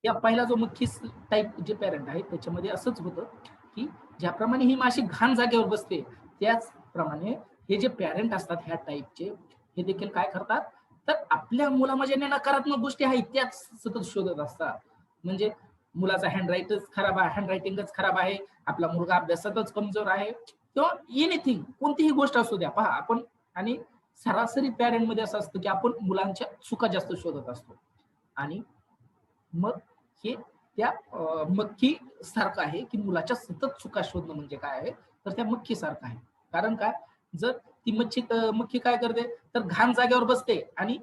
या पहिला जो मुख्य टाईप जे पॅरेंट आहे त्याच्यामध्ये असंच होतं, की ज्याप्रमाणे ही माशी घाण जागेवर बसते, त्याचप्रमाणे हे जे पॅरेंट असतात ह्या टाईपचे, हे देखील काय करतात, तर आपल्या मुलामध्ये ज्या नकारात्मक गोष्टी आहेत त्याच सतत शोधत असतात. म्हणजे मुलाचा हँडरायटिंगच खराब आहे, आपला मुलगा अभ्यासातच कमजोर आहे किंवा एनिथिंग कोणतीही गोष्ट असू द्या. पहा आपण आणि सरासरी पॅरेंटमध्ये असं असतं, की आपण मुलांच्या चुका जास्त शोधत असतो आणि मग हे त्या मक्खी सारखं आहे, की मुलाच्या सतत चुका शोधणं म्हणजे काय आहे, तर त्या मक्खी सारखं आहे. कारण काय, जर ती मक्खी काय करते, तर घाण जागेवर बसते आणि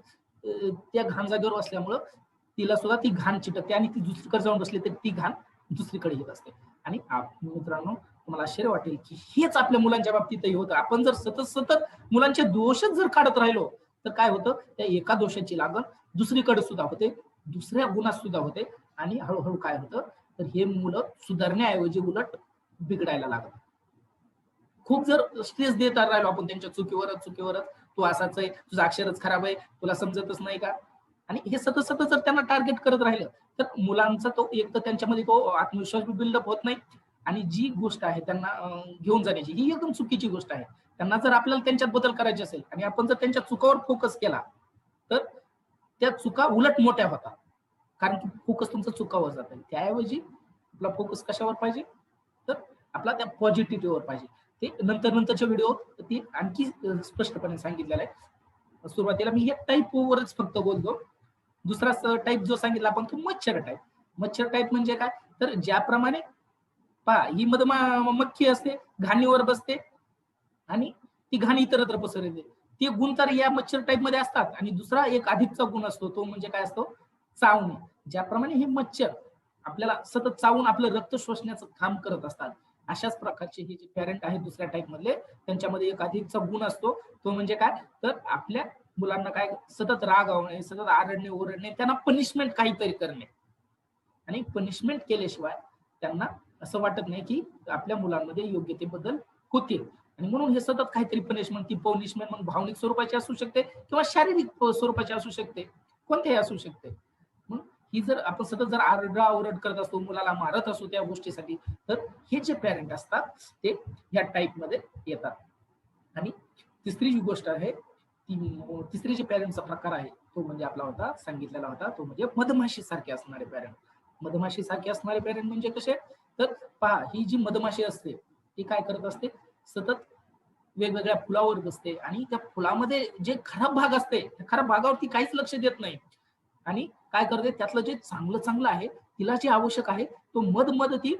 त्या घाण जागेवर बसल्यामुळं तिला सुद्धा ती घाण चिटकते आणि ती दुसरीकडे जाऊन बसली तर ती घाण दुसरीकडे येत असते. आणि मित्रांनो, तुम्हाला आश्चर्य वाटेल, की हेच आपल्या मुलांच्या बाबतीतही होतं. आपण जर सतत मुलांचे दोषच जर काढत राहिलो, तर काय होतं, त्या एका दोषाची लागण दुसरीकडे सुद्धा होते, दुसऱ्या गुणात सुद्धा होते आणि हळू काय होतं, तर हे मुलं सुधारण्याऐवजी उलट बिघडायला लागतात. खूप जर स्ट्रेस देत राहिलो आपण त्यांच्या चुकीवरच, तू असाच आहे, तुझं अक्षरच खराब आहे, तुला समजतच नाही का? आणि हे सतत जर त्यांना टार्गेट करत राहिलं, तर मुलांचा तो एक तर त्यांच्यामध्ये तो आत्मविश्वास बिल्डअप होत नाही आणि जी गोष्ट आहे त्यांना घेऊन जाण्याची ही एकदम चुकीची गोष्ट आहे. त्यांना जर आपल्याला त्यांच्यात बदल करायचे असेल आणि आपण जर त्यांच्या चुकावर फोकस केला, तर त्या चुका उलट मोठ्या होतात. कारण की फोकस तुमचा चुकावर जात आहे. त्याऐवजी आपला फोकस कशावर पाहिजे? तर आपला त्या पॉझिटिव्हवर पाहिजे. ते नंतरच्या व्हिडिओत ते आणखी स्पष्टपणे सांगितलेलं आहे. सुरुवातीला मी या टाइपवरच फक्त बोलतो. दुसरा टाइप जो सांगितला आपण तो मच्छर टाइप. मच्छर टाइप म्हणजे काय? तर ज्याप्रमाणे पहा ही मक्खी असते, घाणीवर बसते आणि ती घाण इतरत्र पसरते. ते गुण तर या मच्छर टाईपमध्ये असतात आणि दुसरा एक अधिकचा गुण असतो तो म्हणजे काय असतो? चावणे. ज्याप्रमाणे हे मच्छर आपल्याला सतत चावून आपलं रक्त शोषण्याचं काम करत असतात. अशाच प्रकारचे हे जे पॅरेंट आहेत दुसऱ्या टाईप मधले त्यांच्यामध्ये एक अधिकचा गुण असतो. तो म्हणजे काय? तर आपल्या मुलांना काय सतत रागावणे, सतत आरडणे, ओरडणे, त्यांना पनिशमेंट काहीतरी करणे. आणि पनिशमेंट केल्याशिवाय त्यांना असं वाटत नाही की आपल्या मुलांमध्ये योग्य ते बदल होतील आणि म्हणून हे सतत काहीतरी पनिशमेंट ती पनिशमेंट मग भावनिक स्वरूपाची असू शकते किंवा शारीरिक स्वरूपाची असू शकते कोणतेही असू शकते मग ही जर आपण सतत जर आरडा ओरड करत असतो मुलाला मारत असतो त्या गोष्टीसाठी तर हे जे पॅरेंट असतात ते या टाईप मध्ये येतात आणि तिसरी जी गोष्ट आहे तिसरी जी पॅरेंटचा प्रकार आहे तो म्हणजे आपला होता सांगितलेला होता तो म्हणजे मधमाशी सारखे असणारे पॅरेंट मधमाशी सारखे असणारे पॅरेंट म्हणजे कसे तर पहा ही जी मधमाशी असते ती काय करत असते सतत वेगवेगळ्या फुलावर बसते आणि त्या फुलामध्ये जे खराब भाग असते त्या खराब भागावरती काहीच लक्ष देत नाही आणि काय करते त्यातलं जे चांगलं चांगलं आहे तिला जे आवश्यक आहे तो मध ती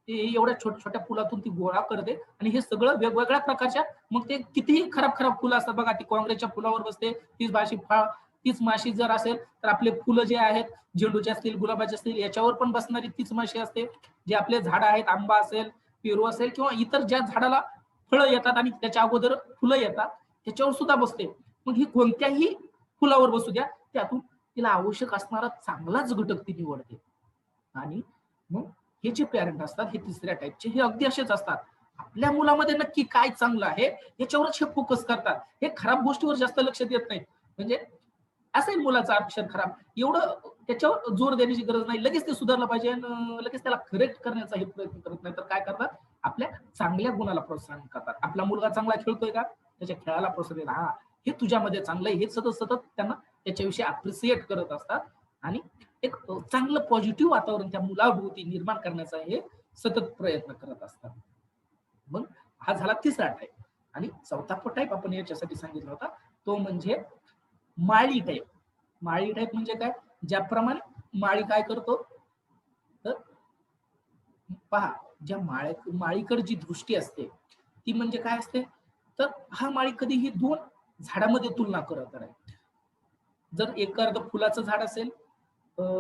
एवढ्या छोट्या फुलातून ती गोळा करते आणि हे सगळं वेगवेगळ्या प्रकारच्या मग ते कितीही खराब फुलं असतात बघा ती काँग्रेसच्या फुलावर बसते तीच माशी जर असेल तर आपले फुलं जे आहेत झेंडूचे असतील गुलाबाचे असतील याच्यावर पण बसणारी तीच माशी असते जे आपले झाड आहेत आंबा असेल पेरू असेल किंवा इतर ज्या झाडाला फळं येतात आणि त्याच्या अगोदर फुलं येतात त्याच्यावर सुद्धा बसते मग ही कोणत्याही फुलावर बसू द्या त्यातून तिला आवश्यक असणारा चांगलाच घटक ती निवडते आणि मग हे जे पॅरेंट असतात हे तिसऱ्या टाईपचे हे अगदी असेच असतात आपल्या मुलामध्ये नक्की काय चांगलं आहे याच्यावरच हे फोकस करतात हे खराब गोष्टीवर जास्त लक्ष देत नाहीत म्हणजे असेल मुलाचं अक्षर खराब एवढं त्याच्यावर जोर देण्याची गरज नाही लगेच ते सुधारलं पाहिजे लगेच त्याला करेक्ट करण्याचा हे प्रयत्न करत नाही तर काय करतात आपल्या चांगल्या गुणाला प्रोत्साहन करतात आपला मुलगा चांगला खेळतोय का त्याच्या खेळाला प्रोत्साहन देतात हा हे तुझ्यामध्ये चांगलं आहे हे सतत त्यांना त्याच्याविषयी अप्रिसिएट करत असतात आणि एक चांगलं पॉझिटिव्ह वातावरण त्या मुलाभोवती निर्माण करण्याचा हे सतत प्रयत्न करत असतात मग हा झाला तिसरा टाईप आणि चौथा टाईप आपण याच्यासाठी सांगितला होता तो म्हणजे माळी टाईप माळी टाईप म्हणजे काय ज्याप्रमाणे माळी काय करतो तर पहा ज्या माळीकडे जी दृष्टी असते ती म्हणजे काय असते तर हा माळी कधीही दोन झाडामध्ये तुलना करत नाही जर एखादं फुलाचं झाड असेल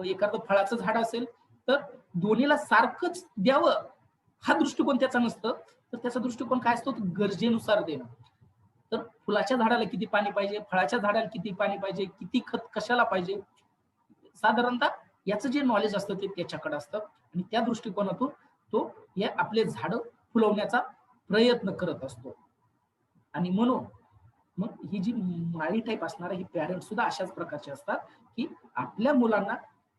एखादं फळाचं झाड असेल तर दोन्हीला सारखंच द्यावं हा दृष्टिकोन त्याचा नसतं तर त्याचा दृष्टिकोन काय असतो गरजेनुसार देणं तर फुलाच्या झाडाला किती पाणी पाहिजे फळाच्या झाडाला किती पाणी पाहिजे किती खत कशाला पाहिजे साधारणतः याचं जे नॉलेज असतं ते त्याच्याकडे असतं आणि त्या दृष्टिकोनातून तो हे आपले झाड फुलवण्याचा प्रयत्न करत असतो आणि म्हणून मग ही जी माळी टाईप असणारे हे पॅरेंट सुद्धा अशाच प्रकारचे असतात की आपल्या मुलांना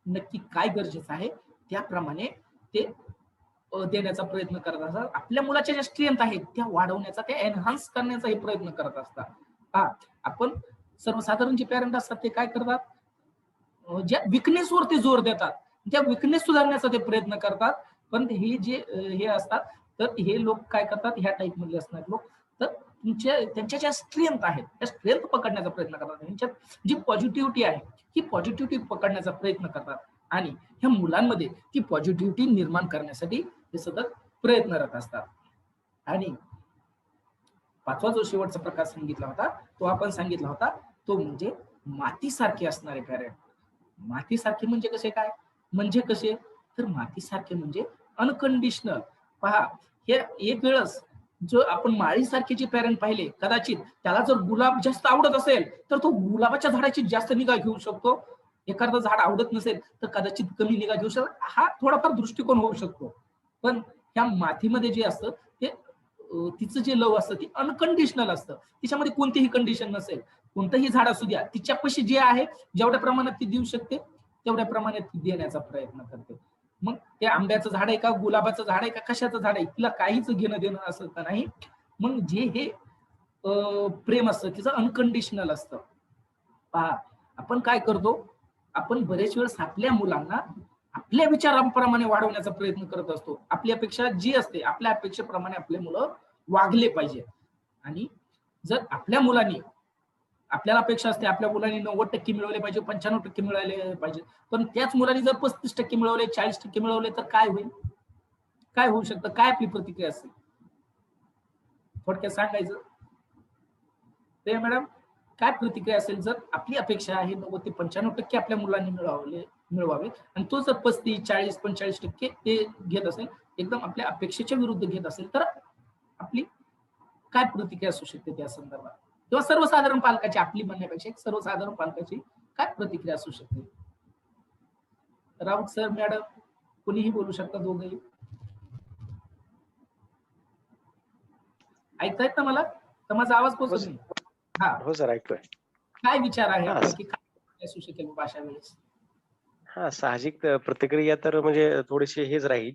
नक्की काय गरजेचं आहे त्याप्रमाणे ते देण्याचा प्रयत्न करत असतात. आपल्या मुलाच्या ज्या स्ट्रेंथ आहेत त्या वाढवण्याचा, त्या एनहान्स करण्याचा हे प्रयत्न करत असतात. हा, आपण सर्वसाधारण जे पॅरेंट असतात ते काय करतात, ज्या विकनेस वरती जोर देतात, त्या विकनेस सुधारण्याचा ते प्रयत्न करतात. पण हे जे हे असतात, तर हे लोक काय करतात, ह्या टाईप मधले असणार लोक, तर त्यांच्या ज्या स्ट्रेंथ आहेत त्या स्ट्रेंथ पकडण्याचा प्रयत्न करतात. त्यांच्यात जी पॉझिटिव्हिटी आहे ही पॉझिटिव्हिटी पकडण्याचा प्रयत्न करतात आणि ह्या मुलांमध्ये ती पॉझिटिव्हिटी निर्माण करण्यासाठी ते सतत प्रयत्नरत असतात. आणि पाचवा जो शेवटचा प्रकार सांगितला होता तो आपण सांगितला होता, तो म्हणजे मातीसारखे असणारे पॅरेंट. मातीसारखे म्हणजे कसे काय, म्हणजे कसे, तर मातीसारखे म्हणजे अनकंडिशनल. पहा, हे एक वेळस जो आपण माळीसारखे जे पॅरेंट पाहिले, कदाचित त्याला जर गुलाब जास्त आवडत असेल तर तो गुलाबाच्या झाडाची जास्त निगा घेऊ शकतो. एखादं झाड आवडत नसेल तर कदाचित कमी निगा घेऊ शकतो. हा थोडाफार दृष्टिकोन होऊ शकतो. पण ह्या मातीमध्ये जे असतं ते तिचं जे लव असतं ते अनकंडिशनल असतं. तिच्यामध्ये कोणतीही कंडिशन नसेल. कोणतंही झाड असू द्या, तिच्यापाशी जे आहे जेवढ्या प्रमाणात ती देऊ शकते तेवढ्या प्रमाणात ती देण्याचा प्रयत्न करते. मग ते आंब्याचं झाड आहे का, गुलाबाचं झाड आहे का, कशाचं झाड आहे, तिला काहीच घेणं देणं असं का नाही. मग जे हे प्रेम असतं तिचं अनकंडिशनल असतं. पहा, आपण काय करतो, आपण बरेच वेळेस आपल्या मुलांना आपल्या विचारांप्रमाणे वाढवण्याचा प्रयत्न करत असतो. आपली अपेक्षा जी असते, आपल्या अपेक्षेप्रमाणे आपले मुलं वागले पाहिजे. आणि जर आपल्या मुलांनी, आपल्याला अपेक्षा असते आपल्या मुलांनी 90% मिळवले पाहिजे, 95% मिळाले पाहिजे, पण त्याच मुलांनी जर 35% मिळवले, 40% मिळवले तर काय होईल, काय होऊ शकतं, काय आपली प्रतिक्रिया असेल, थोडक्यात सांगायचं ते मॅडम, काय प्रतिक्रिया असेल जर आपली अपेक्षा आहे 90 ते 95% आपल्या मुलांनी मिळवावे आणि तो जर 35, 40, 45% ते घेत असेल, एकदम आपल्या अपेक्षेच्या विरुद्ध घेत असेल, तर आपली काय प्रतिक्रिया असू शकते त्या संदर्भात, किंवा सर्वसाधारण पालकाची, आपली म्हणण्यापेक्षा एक सर्वसाधारण पालकाची काय प्रतिक्रिया असू शकते. राऊत सर, मॅडम, कुणीही बोलू शकता, दोघंही. ऐकतायत ना मला, तर माझा आवाज पोहोचत नाही. हा, हो सर, ऐकतोय. काय विचार आहे हा आपला की काय असू शकेल भाषा वेळेस. हा साहजिक प्रतिक्रिया तर म्हणजे थोडीशी हेच राहील,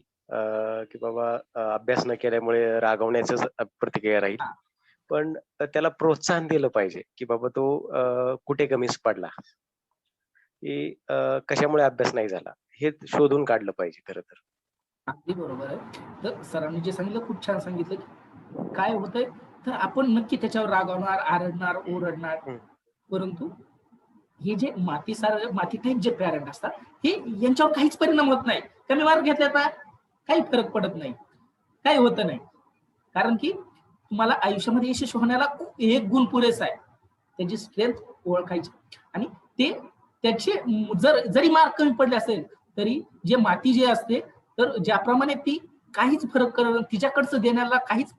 की बाबा अभ्यास न केल्यामुळे रागवण्याचंच प्रतिक्रिया राहील. हा, पण त्याला प्रोत्साहन दिलं पाहिजे, की बाबा तो कुठे कमीच पडला, की कशामुळे अभ्यास नाही झाला, हे शोधून काढलं पाहिजे खरं तर. अगदी बरोबर आहे. तर सरांनी जे सांगितलं खूप छान सांगितलं, की काय होतंय, तर आपण नक्की त्याच्यावर रागावणार, आरडणार, ओरडणार, हं. परंतु हे जे माती टाईप जे पॅरेंट असतात, हे यांच्यावर काहीच परिणाम होत नाही. कमी मार्क घेतल्याचा काही फरक पडत नाही, काही होत नाही. कारण की तुम्हाला आयुष्यामध्ये यशस्वी होण्याला एक गुण पुरेसा आहे, त्याची स्ट्रेंथ ओळखायची. आणि ते त्याचे जरी मार्क कमी पडले असेल तरी जे माती जे असते, तर ज्याप्रमाणे ती काहीच फरक करत, तिच्याकडचं देण्याला काहीच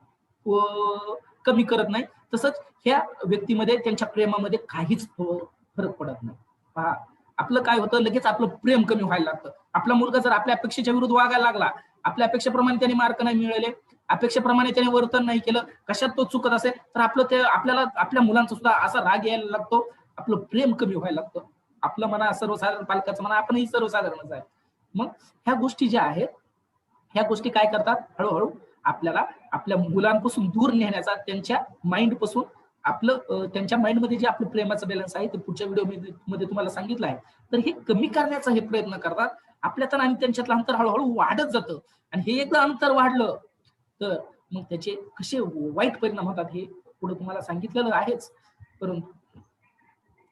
कमी करत नाही, तसंच ह्या व्यक्तीमध्ये त्यांच्या प्रेमामध्ये काहीच फरक पडत नाही. पहा, आपलं काय होतं, लगेच आपलं प्रेम कमी व्हायला लागतं. आपला मुलगा जर आपल्या अपेक्षेच्या विरुद्ध वागायला लागला, आपल्या अपेक्षेप्रमाणे त्याने मार्क नाही मिळाले, अपेक्षेप्रमाणे त्याने वर्तन नाही केलं, कशात तो चुकत असेल, तर आपलं ते आपल्याला आपल्या मुलांचा सुद्धा असा राग यायला लागतो, आपलं प्रेम कमी व्हायला लागतं. आपलं म्हणा, सर्वसाधारण पालकाचं म्हणा, आपणही सर्वसाधारणच आहे. मग ह्या गोष्टी ज्या आहेत, ह्या गोष्टी काय करतात, हळूहळू आपल्याला आपल्या मुलांपासून दूर नेण्याचा, त्यांच्या माइंड पासून आपलं त्यांच्या माइंडमध्ये जे आपलं प्रेमाचं बॅलन्स आहे ते पुढच्या व्हिडिओ मध्ये तुम्हाला सांगितलं आहे, तर हे कमी करण्याचा हे प्रयत्न करतात. आपल्यातलं आणि त्यांच्यातलं अंतर हळूहळू वाढत जातं. आणि हे एकदा अंतर वाढलं तर मग त्याचे कसे वाईट परिणाम होतात हे पुढे तुम्हाला सांगितलेलं आहेच. परंतु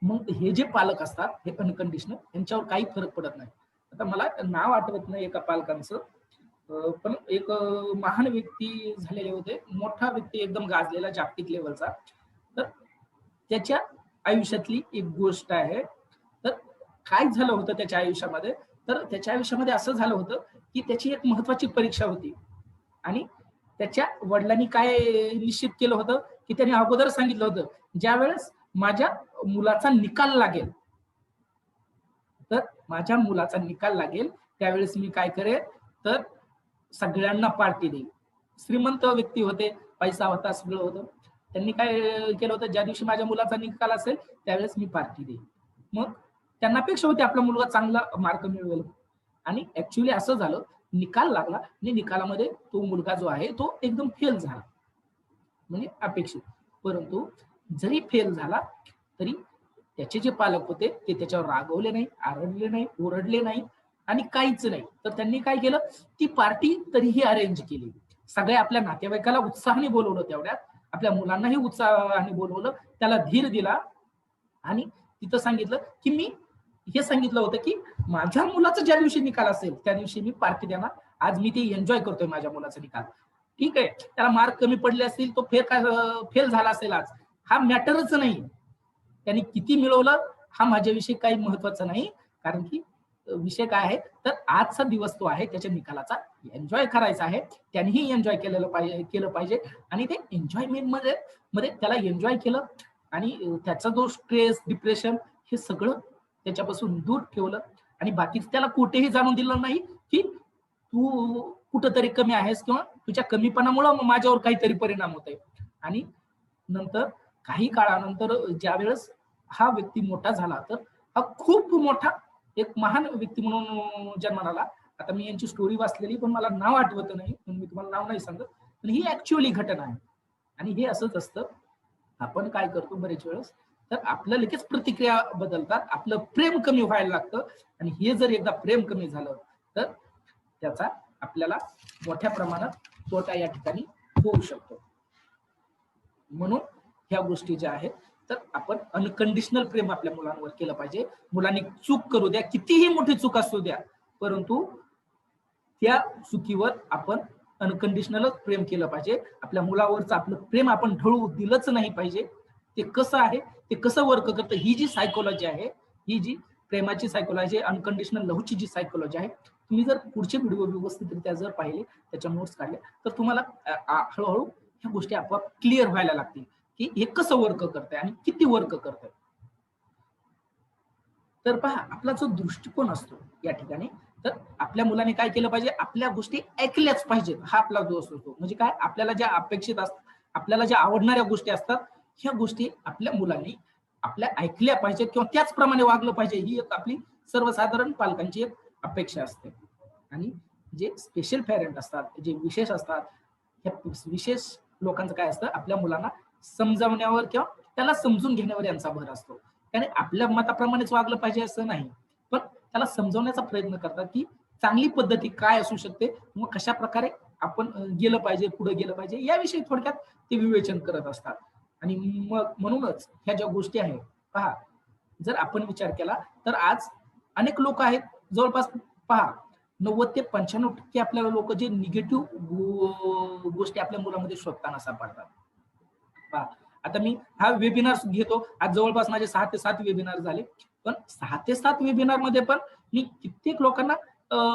मग हे जे पालक असतात हे अनकंडिशनल, यांच्यावर काही फरक पडत नाही. आता मला नाव आठवत नाही एका पालकांचं, पण एक महान व्यक्ती झालेले होते, मोठा व्यक्ती, एकदम गाजलेला, जागतिक लेवलचा. तर त्याच्या आयुष्यातली एक गोष्ट आहे. तर काय झालं होतं त्याच्या आयुष्यामध्ये, तर त्याच्या आयुष्यामध्ये असं झालं होतं की त्याची एक महत्वाची परीक्षा होती. आणि त्याच्या वडिलांनी काय निश्चित केलं होतं, की त्याने अगोदर सांगितलं होतं, ज्या वेळेस माझ्या मुलाचा निकाल लागेल, तर माझ्या मुलाचा निकाल लागेल त्यावेळेस मी काय करेन, तर सगळ्यांना पार्टी देईल. श्रीमंत व्यक्ती होते, पैसा होता, सगळं होतं. त्यांनी काय केलं होतं, ज्या दिवशी माझ्या मुलाचा निकाल असेल त्यावेळेस मी पार्टी देईल. मग त्यांना अपेक्षा होती आपला मुलगा चांगला मार्क मिळवेल, आणि ऍक्च्युली असं झालं, निकाल लागला आणि निकालामध्ये तो मुलगा जो आहे तो एकदम फेल झाला, म्हणजे अपेक्षित. परंतु जरी फेल झाला तरी त्याचे जे पालक होते ते त्याच्यावर रागवले नाही, आरडले नाही, ओरडले नाही आणि काहीच नाही. तर त्यांनी काय केलं, ती पार्टी तरीही अरेंज केली. सगळ्या आपल्या नातेवाईकाला उत्साहाने बोलवलं, तेवढ्यात आपल्या मुलांनाही उत्साहाने बोलवलं, त्याला धीर दिला आणि तिथं सांगितलं की मी हे सांगितलं होतं की माझ्या मुलाचा ज्या दिवशी निकाल असेल त्या दिवशी मी पार्टी देणार. आज मी ते एन्जॉय करतोय माझ्या मुलाचा निकाल. ठीक आहे, त्याला मार्क कमी पडले असतील, तो फेल झाला असेल, आज हा मॅटरच नाही. त्यांनी किती मिळवलं हा माझ्याविषयी काही महत्वाचं नाही, कारण की विषय काय आहे, तर आजचा दिवस तो आहे त्याच्या निकालाचा एन्जॉय करायचा आहे. त्यांनीही एन्जॉय केलं पाहिजे आणि ते एन्जॉयमेंट मध्ये त्याला एन्जॉय केलं आणि त्याचा जो स्ट्रेस, डिप्रेशन हे सगळं त्याच्यापासून दूर ठेवलं आणि बाकीच त्याला कुठेही जाणून दिलं नाही की तू कुठंतरी कमी आहेस किंवा तुझ्या कमीपणामुळे माझ्यावर काहीतरी परिणाम होत आहे. आणि नंतर काही काळानंतर ज्या वेळेस हा व्यक्ती मोठा झाला, तर हा खूप मोठा एक महान व्यक्ती म्हणून जन्माला आला. आता मी यांची स्टोरी वाचलेली, पण मला नाव आठवत नाही, मी तुम्हाला नाव नाही सांगत, पण ही ऍक्च्युअली घटना आहे. आणि हे असंच असतं, आपण काय करतो बरेच वेळेस, तर आपलं लगेच प्रतिक्रिया बदलतात, आपलं प्रेम कमी व्हायला लागतं आणि हे जर एकदा प्रेम कमी झालं तर त्याचा आपल्याला मोठ्या प्रमाणात तोटा या ठिकाणी होऊ शकतो. म्हणून ह्या गोष्टी ज्या आहेत, तर आपण अनकंडिशनल प्रेम आपल्या मुलांवर केलं पाहिजे. मुलांनी चूक करू द्या, कितीही मोठी चूक असू द्या, परंतु त्या चुकीवर आपण अनकंडिशनलच प्रेम केलं पाहिजे. आपल्या मुलावरचं आपलं प्रेम आपण ढळू दिलंच नाही पाहिजे. ते कसं आहे, ते कसं वर्क करतं, ही जी सायकोलॉजी आहे, ही जी प्रेमाची सायकोलॉजी, अनकंडिशनल लव्हची जी सायकोलॉजी आहे, तुम्ही जर पुढचे व्हिडिओ व्यवस्थितरित्या जर पाहिले, त्याच्या नोट्स काढले, तर तुम्हाला हळूहळू ह्या गोष्टी आपोआप क्लिअर व्हायला लागतील की हे कसं वर्क करतंय आणि किती वर्क करतंय. तर पहा, आपला जो दृष्टिकोन असतो या ठिकाणी, तर आपल्या मुलाने काय केलं पाहिजे, आपल्या गोष्टी ऐकल्याच पाहिजेत, हा आपला दोष असतो. म्हणजे काय, आपल्याला ज्या अपेक्षित असतात, आपल्याला ज्या आवडणाऱ्या गोष्टी असतात, ह्या गोष्टी आपल्या मुलांनी आपल्या ऐकल्या पाहिजेत किंवा त्याचप्रमाणे वागलं पाहिजे, ही एक आपली सर्वसाधारण पालकांची एक अपेक्षा असते. आणि जे स्पेशल पॅरेंट असतात, जे विशेष असतात, ह्या विशेष लोकांचं काय असतं, आपल्या मुलांना समजावण्यावर किंवा त्याला समजून घेण्यावर यांचा भर असतो. त्याने आपल्या मताप्रमाणेच वागलं पाहिजे असं नाही, पण त्याला समजवण्याचा प्रयत्न करतात की चांगली पद्धती काय असू शकते, मग कशा प्रकारे आपण गेलं पाहिजे, पुढे गेलं पाहिजे, याविषयी थोडक्यात ते विवेचन करत असतात. आणि मग म्हणूनच ह्या ज्या गोष्टी आहेत, पहा, जर आपण विचार केला तर आज अनेक लोक आहेत, जवळपास पहा 90 ते 95% आपल्याला लोक जे निगेटिव्ह गोष्टी आपल्या मुलामध्ये शोधताना सापडतात. पहा, आता मी हा वेबिनार घेतो, आज जवळपास माझे 6 ते 7 वेबिनार झाले, पण 6 ते 7 वेबिनार मध्ये पण मी कित्येक लोकांना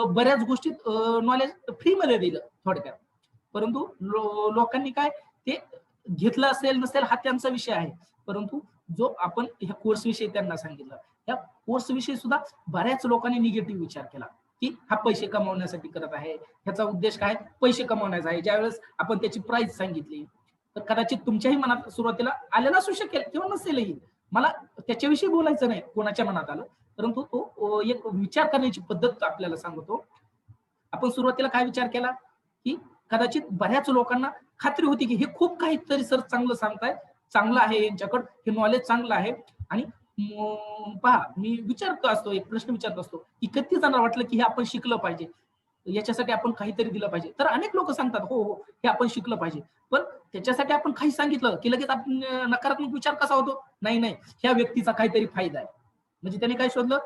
बऱ्याच गोष्टीत नॉलेज फ्रीमध्ये दिलं थोडक्यात. परंतु लोकांनी काय ते घेतलं असेल नसेल हा त्यांचा विषय आहे, परंतु जो आपण ह्या कोर्स विषयी त्यांना सांगितलं, त्या कोर्स विषयी सुद्धा बऱ्याच लोकांनी निगेटिव्ह विचार केला की हा पैसे कमावण्यासाठी करत आहे, ह्याचा उद्देश काय, पैसे कमावण्याचा आहे. ज्यावेळेस आपण त्याची प्राइस सांगितली, तर कदाचित तुमच्याही मनात सुरुवातीला आलेला असू शकेल किंवा नसेलही, मला त्याच्याविषयी बोलायचं नाही कोणाच्या मनात आलं, परंतु तो एक विचार करण्याची पद्धत आपल्याला सांगतो. आपण सुरुवातीला काय विचार केला की कदाचित बऱ्याच लोकांना खात्री होती की हे खूप काहीतरी सर चांगलं सांगताय, चांगलं आहे यांच्याकडे, हे नॉलेज चांगलं आहे. आणि पहा, मी विचारतो असतो, एक प्रश्न विचारत असतो की किती जणांना वाटलं की हे आपण शिकलं पाहिजे, याच्यासाठी आपण काहीतरी दिलं पाहिजे. तर अनेक लोक सांगतात हो हो हे आपण शिकलं पाहिजे, पण त्याच्यासाठी आपण काही सांगितलं की लगेच आपण नकारात्मक विचार कसा होतो, नाही नाही ह्या व्यक्तीचा काहीतरी फायदा आहे. म्हणजे त्याने काय शोधलं,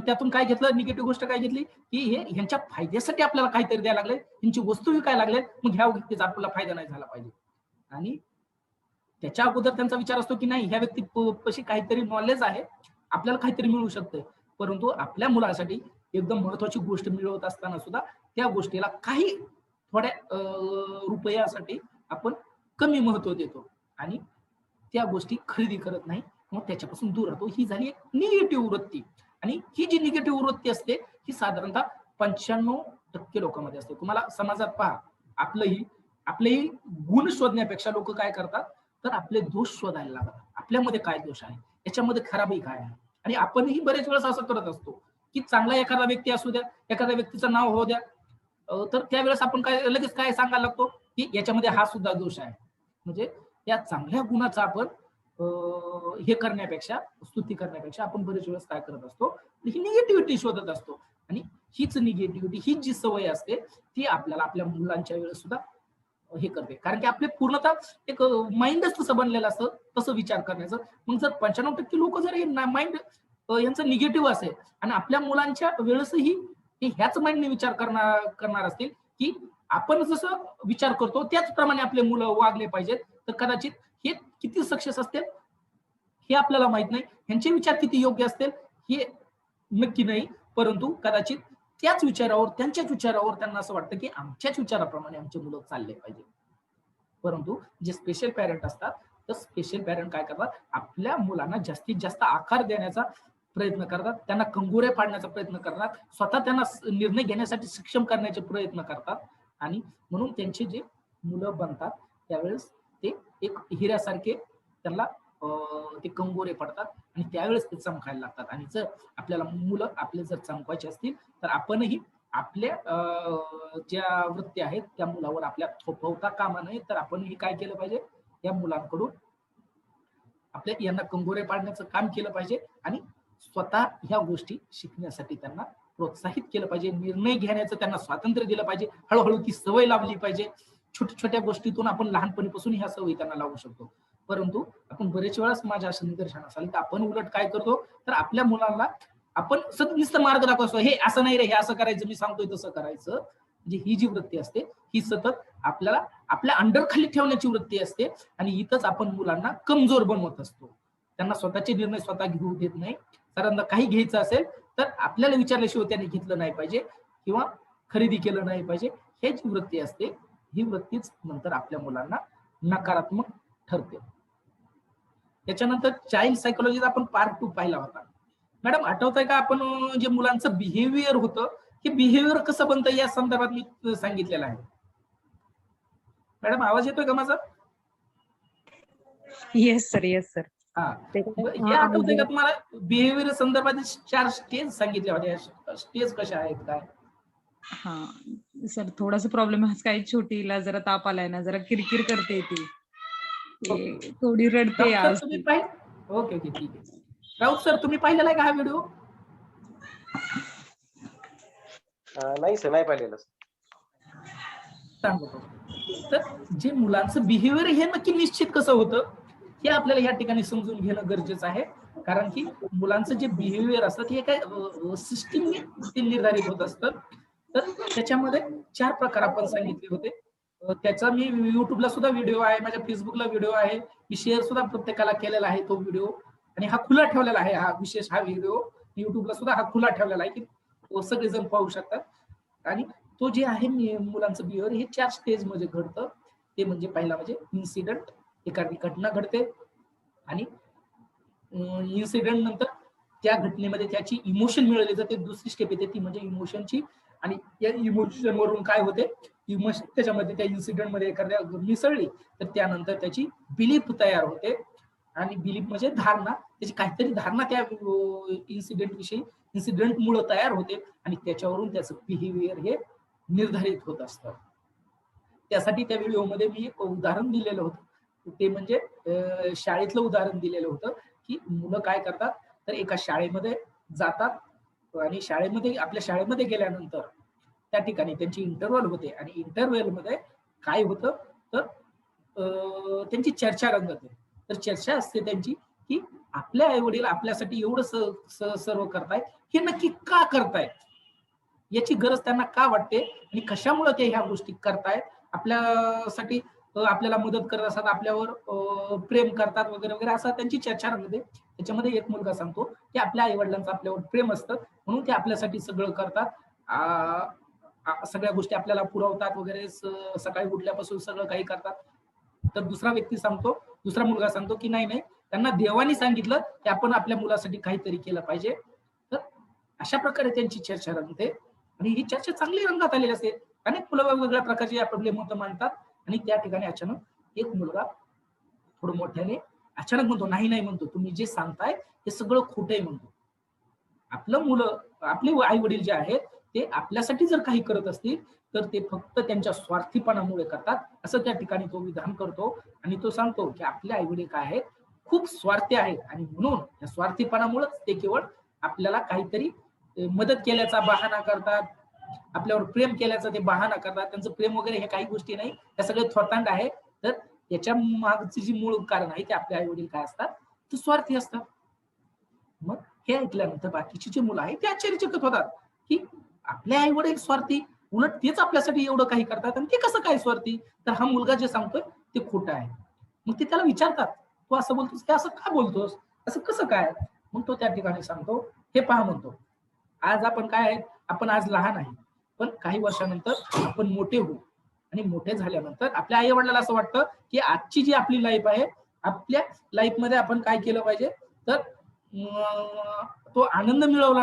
त्यातून काय घेतलं, निगेटिव्ह गोष्ट काय घेतली की हे ह्यांच्या फायद्यासाठी आपल्याला काहीतरी द्यायला लागले, ह्यांची वस्तू विकायला लागले, मग ह्या व्यक्तीचा आपल्याला फायदा नाही झाला पाहिजे. आणि त्याच्या अगोदर त्यांचा विचार असतो की नाही ह्या व्यक्ती पशी काहीतरी नॉलेज आहे, आपल्याला काहीतरी मिळू शकतंय. परंतु आपल्या मुलासाठी एकदम महत्वाची गोष्ट मिळवत असताना सुद्धा त्या गोष्टीला काही थोड्या रुपयासाठी आपण कमी महत्व देतो आणि त्या गोष्टी खरेदी करत नाही, मग त्याच्यापासून दूर राहतो. ही झाली एक निगेटिव्ह वृत्ती. आणि ही जी निगेटिव्ह वृत्ती असते ही साधारणतः 95% लोकांमध्ये असते. तुम्हाला समाजात पहा, आपलेही गुण शोधण्यापेक्षा लोक काय करतात, तर आपले दोष शोधायला लागतात. आपल्यामध्ये काय दोष आहे, याच्यामध्ये खराबी काय आहे, आणि आपणही बरेच वेळेस असं करत असतो की चांगला एखादा व्यक्ती असू द्या, एखाद्या व्यक्तीचं नाव होऊ द्या, तर त्यावेळेस आपण काय लगेच काय सांगायला लागतो की याच्यामध्ये हा सुद्धा दोष आहे. म्हणजे या चांगल्या गुणाचा आपण हे करण्यापेक्षा, स्तुती करण्यापेक्षा आपण बरेच वेळेस काय करत असतो, ही निगेटिव्हिटी शोधत असतो. आणि हीच निगेटिव्हिटी, हीच जी सवय असते ती आपल्याला आपल्या मुलांच्या वेळेस सुद्धा हे करते. कारण की आपले पूर्णतः एक माइंडच तसं बनलेलं असतं, तसं विचार करण्याचं. मग जर 95% लोक जर हे माइंड यांचं निगेटिव्ह असेल आणि आपल्या मुलांच्या वेळेसही ते ह्याच माइंडने विचार करणार असतील की आपण जसं विचार करतो त्याचप्रमाणे आपले मुलं वागले पाहिजेत, तर कदाचित हे किती सक्सेस असतील हे आपल्याला माहित नाही. ह्यांचे विचार किती योग्य असतील हे नक्की नाही. परंतु कदाचित त्याच विचारावर, त्यांच्याच विचारावर त्यांना असं वाटतं की आमच्याच विचाराप्रमाणे आमचे मुलं चालले पाहिजे. परंतु जे स्पेशल पॅरेंट असतात, तर स्पेशल पॅरेंट काय करतात, आपल्या मुलांना जास्तीत जास्त आकार देण्याचा प्रयत्न करतात, त्यांना कंगोरे पाडण्याचा प्रयत्न करतात, स्वतः त्यांना निर्णय घेण्यासाठी सक्षम करण्याचे प्रयत्न करतात. आणि म्हणून त्यांचे जे मुलं बनतात त्यावेळेस ते एक हिऱ्यासारखे त्यांना ते कंगोरे पडतात आणि त्यावेळेस ते चमकायला लागतात. आणि जर आपल्याला मुलं आपले जर चमकायचे असतील तर आपणही आपल्या ज्या वृत्ती आहेत त्या मुलावर आपल्या थोपवता कामा नये, तर आपणही काय केलं पाहिजे, या मुलांकडून आपल्या यांना कंगोरे पाडण्याचं काम केलं पाहिजे आणि स्वतः ह्या गोष्टी शिकण्यासाठी त्यांना प्रोत्साहित केलं पाहिजे. निर्णय घेण्याचं त्यांना स्वातंत्र्य दिलं पाहिजे. हळूहळू ती सवय लावली पाहिजे. छोट्या छोट्या गोष्टीतून आपण लहानपणीपासून ह्या सवयी त्यांना लावू शकतो. परंतु आपण बरेच वेळाच माझ्या असं निदर्शनास आलं, तर आपण उलट काय करतो, तर आपल्या मुलांना आपण नुसतं मार्ग दाखवतो, हे असं नाही रे, हे असं करायचं, मी सांगतोय तसं करायचं. म्हणजे ही जी वृत्ती असते ही सतत आपल्याला आपल्या अंडरखाली ठेवण्याची वृत्ती असते आणि इथंच आपण मुलांना कमजोर बनवत असतो. त्यांना स्वतःचे निर्णय स्वतः घेऊ देत नाही. सरांना काही घ्यायचं असेल तर आपल्याला विचारल्याशिवाय त्यांनी घेतलं नाही पाहिजे किंवा खरेदी केलं नाही पाहिजे. हे जी वृत्ती असते ही वृत्तीच नंतर आपल्या मुलांना नकारात्मक ठरते. त्याच्यानंतर चाइल्ड सायकोलॉजीचा आपण पार्ट 2 पाहिला होता. मॅडम आठवतंय का, आपण जे मुलांचं बिहेवियर होतं, हे बिहेवियर कसं बनतं या संदर्भात मी सांगितलेलं आहे. मॅडम आवाज येतोय का माझा? Yes sir, yes sir. हा, ते हे आठवतंय का तुम्हाला? बिहेवियर संदर्भात 4 स्टेज सांगितल्या होत्या. स्टेज कशा आहेत काय? हा सर, थोडासा प्रॉब्लेम आहे. काय छोटीला जरा ताप आलाय ना, जरा किरकिर करते ती. थोडी रडते राऊत सर आज तुम्ही ती. ओके ओके ठीक आहे. राऊत सर तुम्ही पाहिलेला आहे का हा व्हिडिओ? नाही सर, नाही पाहिलेलं. सांगतो. तर जे मुलांचं बिहेवियर हे नक्की निश्चित कसं होतं हे आपल्याला या ठिकाणी समजून घेणं गरजेचं आहे. कारण की मुलांचं जे बिहेवियर असतं हे काय सिस्टीमने ते निर्धारित होत असतं. तर त्याच्यामध्ये 4 प्रकार आपण सांगितले होते. त्याचा मी युट्यूबला सुद्धा व्हिडिओ आहे, माझ्या फेसबुकला व्हिडिओ आहे, मी शेअर सुद्धा प्रत्येकाला केलेला आहे तो व्हिडिओ. आणि हा खुला ठेवलेला आहे, हा व्हिडिओ युट्यूबला सुद्धा हा खुला ठेवलेला आहे की सगळेजण पाहू शकतात. आणि तो जे आहे मुलांचं बिहेवियर हे 4 स्टेज मध्ये घडतं. ते म्हणजे पहिला म्हणजे इन्सिडेंट, एखादी घटना घडते आणि इन्सिडेंट नंतर त्या घटनेमध्ये त्याची इमोशन मिळवली जाते. दुसरी स्टेप येते ती म्हणजे इमोशनची. आणि या इमोशन वरून काय होते, इमोशन त्याच्यामध्ये त्या इन्सिडेंट मध्ये एखाद्या मिसळली तर त्यानंतर त्याची बिलीफ तयार होते. आणि बिलीफ म्हणजे धारणा, त्याची काहीतरी धारणा त्या इन्सिडेंट विषयी, इन्सिडेंट मुळे तयार होते आणि त्याच्यावरून त्याचं बिहेवियर हे निर्धारित होत असतं. त्यासाठी त्या व्हिडिओमध्ये मी एक उदाहरण दिलेलं होतं. ते म्हणजे शाळेतलं उदाहरण दिलेलं होतं की मुलं काय करतात, तर एका शाळेमध्ये जातात आणि आपल्या शाळेमध्ये गेल्यानंतर त्या ठिकाणी त्यांची इंटरव्हल होते आणि इंटरव्हल मध्ये काय होतं, तर त्यांची चर्चा रंगते. तर चर्चा असते त्यांची की आपल्या आई वडील आपल्यासाठी एवढं सर्व करतायत, हे नक्की का करतायत, याची गरज त्यांना का वाटते आणि कशामुळे ते ह्या गोष्टी करतायत, आपल्यासाठी आपल्याला मदत करत असतात, आपल्यावर प्रेम करतात वगैरे वगैरे, असं त्यांची चर्चा रंगते. त्याच्यामध्ये एक मुलगा सांगतो की आपल्या आई वडिलांचं आपल्यावर प्रेम असतं म्हणून ते आपल्यासाठी सगळं करतात, सगळ्या गोष्टी आपल्याला पुरवतात वगैरे, सकाळी उठल्यापासून सगळं काही करतात. तर दुसरा मुलगा सांगतो की नाही नाही, त्यांना देवानी सांगितलं की आपण आपल्या मुलासाठी काहीतरी केलं पाहिजे. तर अशा प्रकारे त्यांची चर्चा रंगते आणि ही चर्चा चांगली रंगात आलेली असते. अनेक मुलं वेगवेगळ्या प्रकारचे या प्रॉब्लेम मत मांडतात आणि त्या ठिकाणी अचानक एक मुलगा थोडं मोठ्याने अचानक म्हणतो नाही नाही म्हणतो, तुम्ही जे सांगताय हे सगळं खोटं आहे म्हणतो. आपलं मुलं, आपले आई वडील जे आहेत ते आपल्यासाठी जर काही करत असतील तर ते फक्त त्यांच्या स्वार्थीपणामुळे करतात, असं त्या ठिकाणी तो विधान करतो. आणि तो सांगतो की आपले आई वडील काय आहेत, खूप स्वार्थी आहेत आणि म्हणून या स्वार्थीपणामुळेच ते केवळ आपल्याला काहीतरी मदत केल्याचा बहाणा करतात, आपल्यावर प्रेम केल्याचा ते बहाणा करतात. त्यांचं प्रेम वगैरे हे काही गोष्टी नाही, त्या सगळे थोतांड आहे. तर त्याच्या मागचं जी मूळ कारण आहे ते आपले आई वडील काय असतात, ते स्वार्थी असतात. मग हे ऐकल्यानंतर बाकीची जी मुलं आहेत ते आश्चर्यचकित होतात की आपले आई वडील स्वार्थी, उलट तेच आपल्यासाठी एवढं काही करतात आणि ते कसं काय स्वार्थी, तर हा मुलगा जे सांगतोय ते खोटं आहे. मग ते त्याला विचारतात, तू असं बोलतोस, ते असं का बोलतोस, असं कसं काय. मग तो त्या ठिकाणी सांगतो, हे पहा म्हणतो, आज आपण काय आहे, आपण आज लहान आहे, पण काही वर्षानंतर आपण मोठे होऊ आणि मोठे झाल्यानंतर आपल्या आई वडिलांना असं वाटतं की आजची जी आपली लाईफ आहे, आपल्या लाईफ मध्ये आपण काय केलं पाहिजे, तर तो आनंद मिळवला,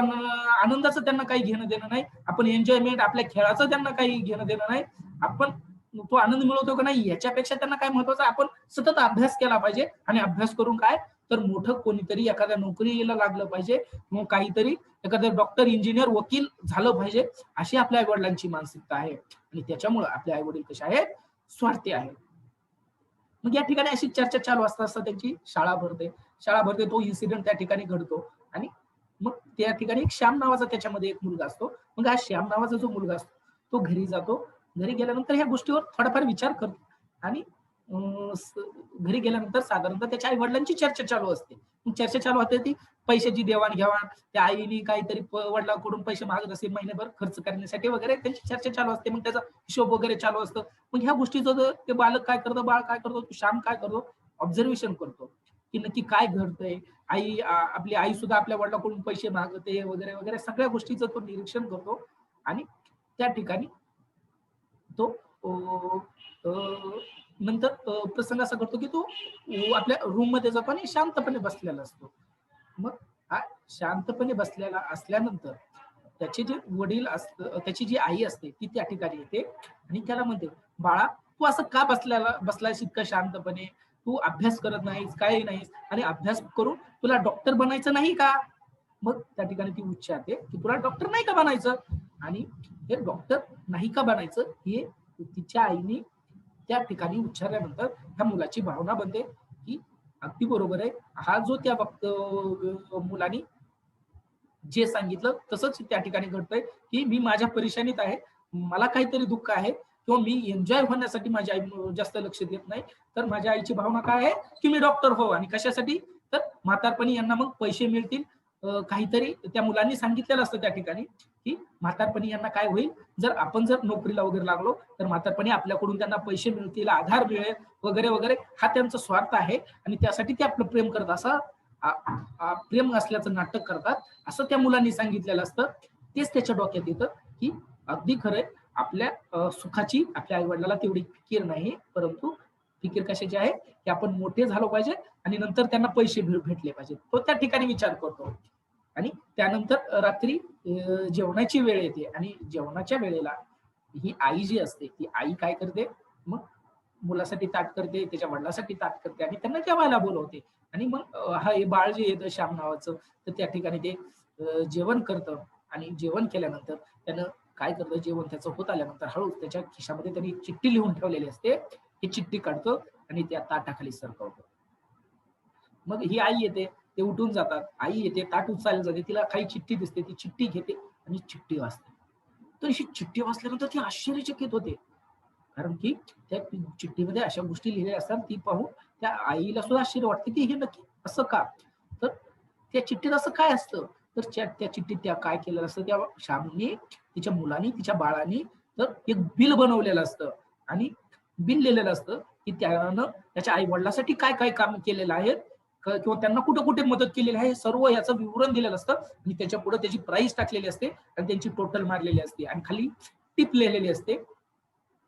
आनंदाचं त्यांना काही घेणं देणं नाही, आपण एन्जॉयमेंट आपल्या खेळाचं त्यांना काही घेणं देणं नाही, आपण तो आनंद मिळवतो का नाही याच्यापेक्षा त्यांना काय महत्वाचं, आपण सतत अभ्यास केला पाहिजे आणि अभ्यास करून काय, तर मोठं कोणीतरी एखाद्या नोकरीला लागलं पाहिजे, मग काहीतरी एखादं डॉक्टर, इंजिनियर, वकील झालं पाहिजे, अशी आपल्या आई वडिलांची मानसिकता आहे. आणि त्याच्यामुळे आपले आई वडील कसे आहेत, स्वार्थी आहेत. मग या ठिकाणी अशी चर्चा चालू असता असता त्यांची शाळा भरते, तो इन्सिडेंट त्या ठिकाणी घडतो. आणि मग त्या ठिकाणी एक श्याम नावाचा त्याच्यामध्ये एक मुलगा असतो. मग हा श्याम नावाचा जो मुलगा असतो तो घरी जातो. घरी गेल्यानंतर ह्या गोष्टीवर थोडाफार विचार करतो आणि घरी गेल्यानंतर साधारणतः त्याच्या आई वडिलांची चर्चा चालू असते. मग चर्चा चालू होते ती पैशाची देवाणघेवाण, त्या आईने काहीतरी वडिलांकडून पैसे मागत असेल महिन्याभर खर्च करण्यासाठी वगैरे, त्यांची चर्चा चालू असते. मग त्याचा हिशोब वगैरे चालू असतं. मग ह्या गोष्टीचं ते बालक काय करतो, बाळ काय करतो, श्याम काय करतो, ऑब्झर्वेशन करतो की नक्की काय घडतंय. आपली आई सुद्धा आपल्या वडिलांकडून पैसे मागते वगैरे वगैरे, सगळ्या गोष्टीचं तो निरीक्षण करतो. आणि त्या ठिकाणी तो नंतर प्रसंग असा घडतो की तो आपल्या रूम मध्ये जातो आणि शांतपणे बसलेला असतो. मग हा शांतपणे बसलेला असल्यानंतर त्याचे जे वडील त्याची जी आई असते ती त्या ठिकाणी येते आणि त्याला म्हणते, बाळा तू असं का बसलायस इतकं शांतपणे, तू अभ्यास करत नाहीस, काही नाहीस, आणि अभ्यास करून तुला डॉक्टर बनायचं नाही का. मग त्या ठिकाणी ती विचारते की तुला डॉक्टर नाही का बनायचं. आणि हे डॉक्टर नाही का बनायचं हे तिच्या आईने त्या ठिकाणी विचारल्यानंतर ह्या मुलाची भावना बनते की अगदी बरोबर आहे, हा जो त्या मुलाने जे सांगितलं तसंच त्या ठिकाणी घडतंय की मी माझ्या परेशानीत आहे, मला काहीतरी दुःख आहे किंवा मी एन्जॉय होण्यासाठी माझी आई जास्त लक्ष देत नाही. तर माझ्या आईची भावना काय आहे की मी डॉक्टर हो, आणि कशासाठी, तर म्हातारपणी यांना मग पैसे मिळतील. काहीतरी त्या मुलांनी सांगितलेलं असतं त्या ठिकाणी की म्हातारपणी यांना काय होईल, आपण जर नोकरीला वगैरे लागलो तर म्हातारपणी आपल्याकडून त्यांना पैसे मिळतील, आधार मिळेल वगैरे वगैरे, हा त्यांचा स्वार्थ आहे आणि त्यासाठी ते आपलं प्रेम करत, असं प्रेम असल्याचं नाटक करतात, असं त्या मुलांनी सांगितलेलं असतं. तेच त्याच्या डोक्यात येतं की अगदी खरंय, आपल्या सुखाची आपल्या आई वडिलांना तेवढी फिकीर नाही, परंतु फिकीर कशाची आहे की आपण मोठे झालो पाहिजे आणि नंतर त्यांना पैसे भेटले पाहिजे, तो त्या ठिकाणी विचार करतो. आणि त्यानंतर रात्री जेवणाची वेळ येते आणि जेवणाच्या वेळेला ही आई जी असते ती आई काय करते, मग मुलासाठी ताट करते, त्याच्या वडिलांसाठी ताट करते आणि त्यांना जेवायला बोलवते. आणि मग हा हे बाळ जे येतं श्याम नावाचं, तर त्या ठिकाणी ते जेवण करतं. आणि जेवण केल्यानंतर त्यानं काय करतं, जेवण त्याचं होत आल्यानंतर हळूच त्याच्या खिशामध्ये त्यांनी चिठ्ठी लिहून ठेवलेली असते, ही चिठ्ठी काढतो आणि त्या ताटाखाली सरकवतो. मग ही आई येते, ते उठून जातात, आई येते, ताट उचलायला जाते, तिला काही चिठ्ठी दिसते, ती चिठ्ठी घेते आणि चिठ्ठी वाचते. तर ही चिठ्ठी वाचल्यानंतर ती आश्चर्यचकित होते, कारण की त्या चिठ्ठीमध्ये अशा गोष्टी लिहिल्या असतात, ती पाहून त्या आईला सुद्धा आश्चर्य वाटते की हे नक्की असं का. तर त्या चिठ्ठीत असं काय असतं, तर त्या चिठ्ठीत त्या काय केलेलं असतं, त्या श्यामने, तिच्या मुलांनी, तिच्या बाळांनी तर एक बिल बनवलेलं असतं आणि बिल लिहिलेलं असतं की त्यानं त्याच्या आई वडिलांसाठी काय काय काम केलेलं आहे किंवा त्यांना कुठे कुठे मदत केलेली आहे, सर्व याचं विवरण दिलेलं असतं. आणि त्याच्या पुढे त्याची प्राइस टाकलेली असते आणि त्यांची टोटल मारलेली असते आणि खाली टिप लिहिलेली असते.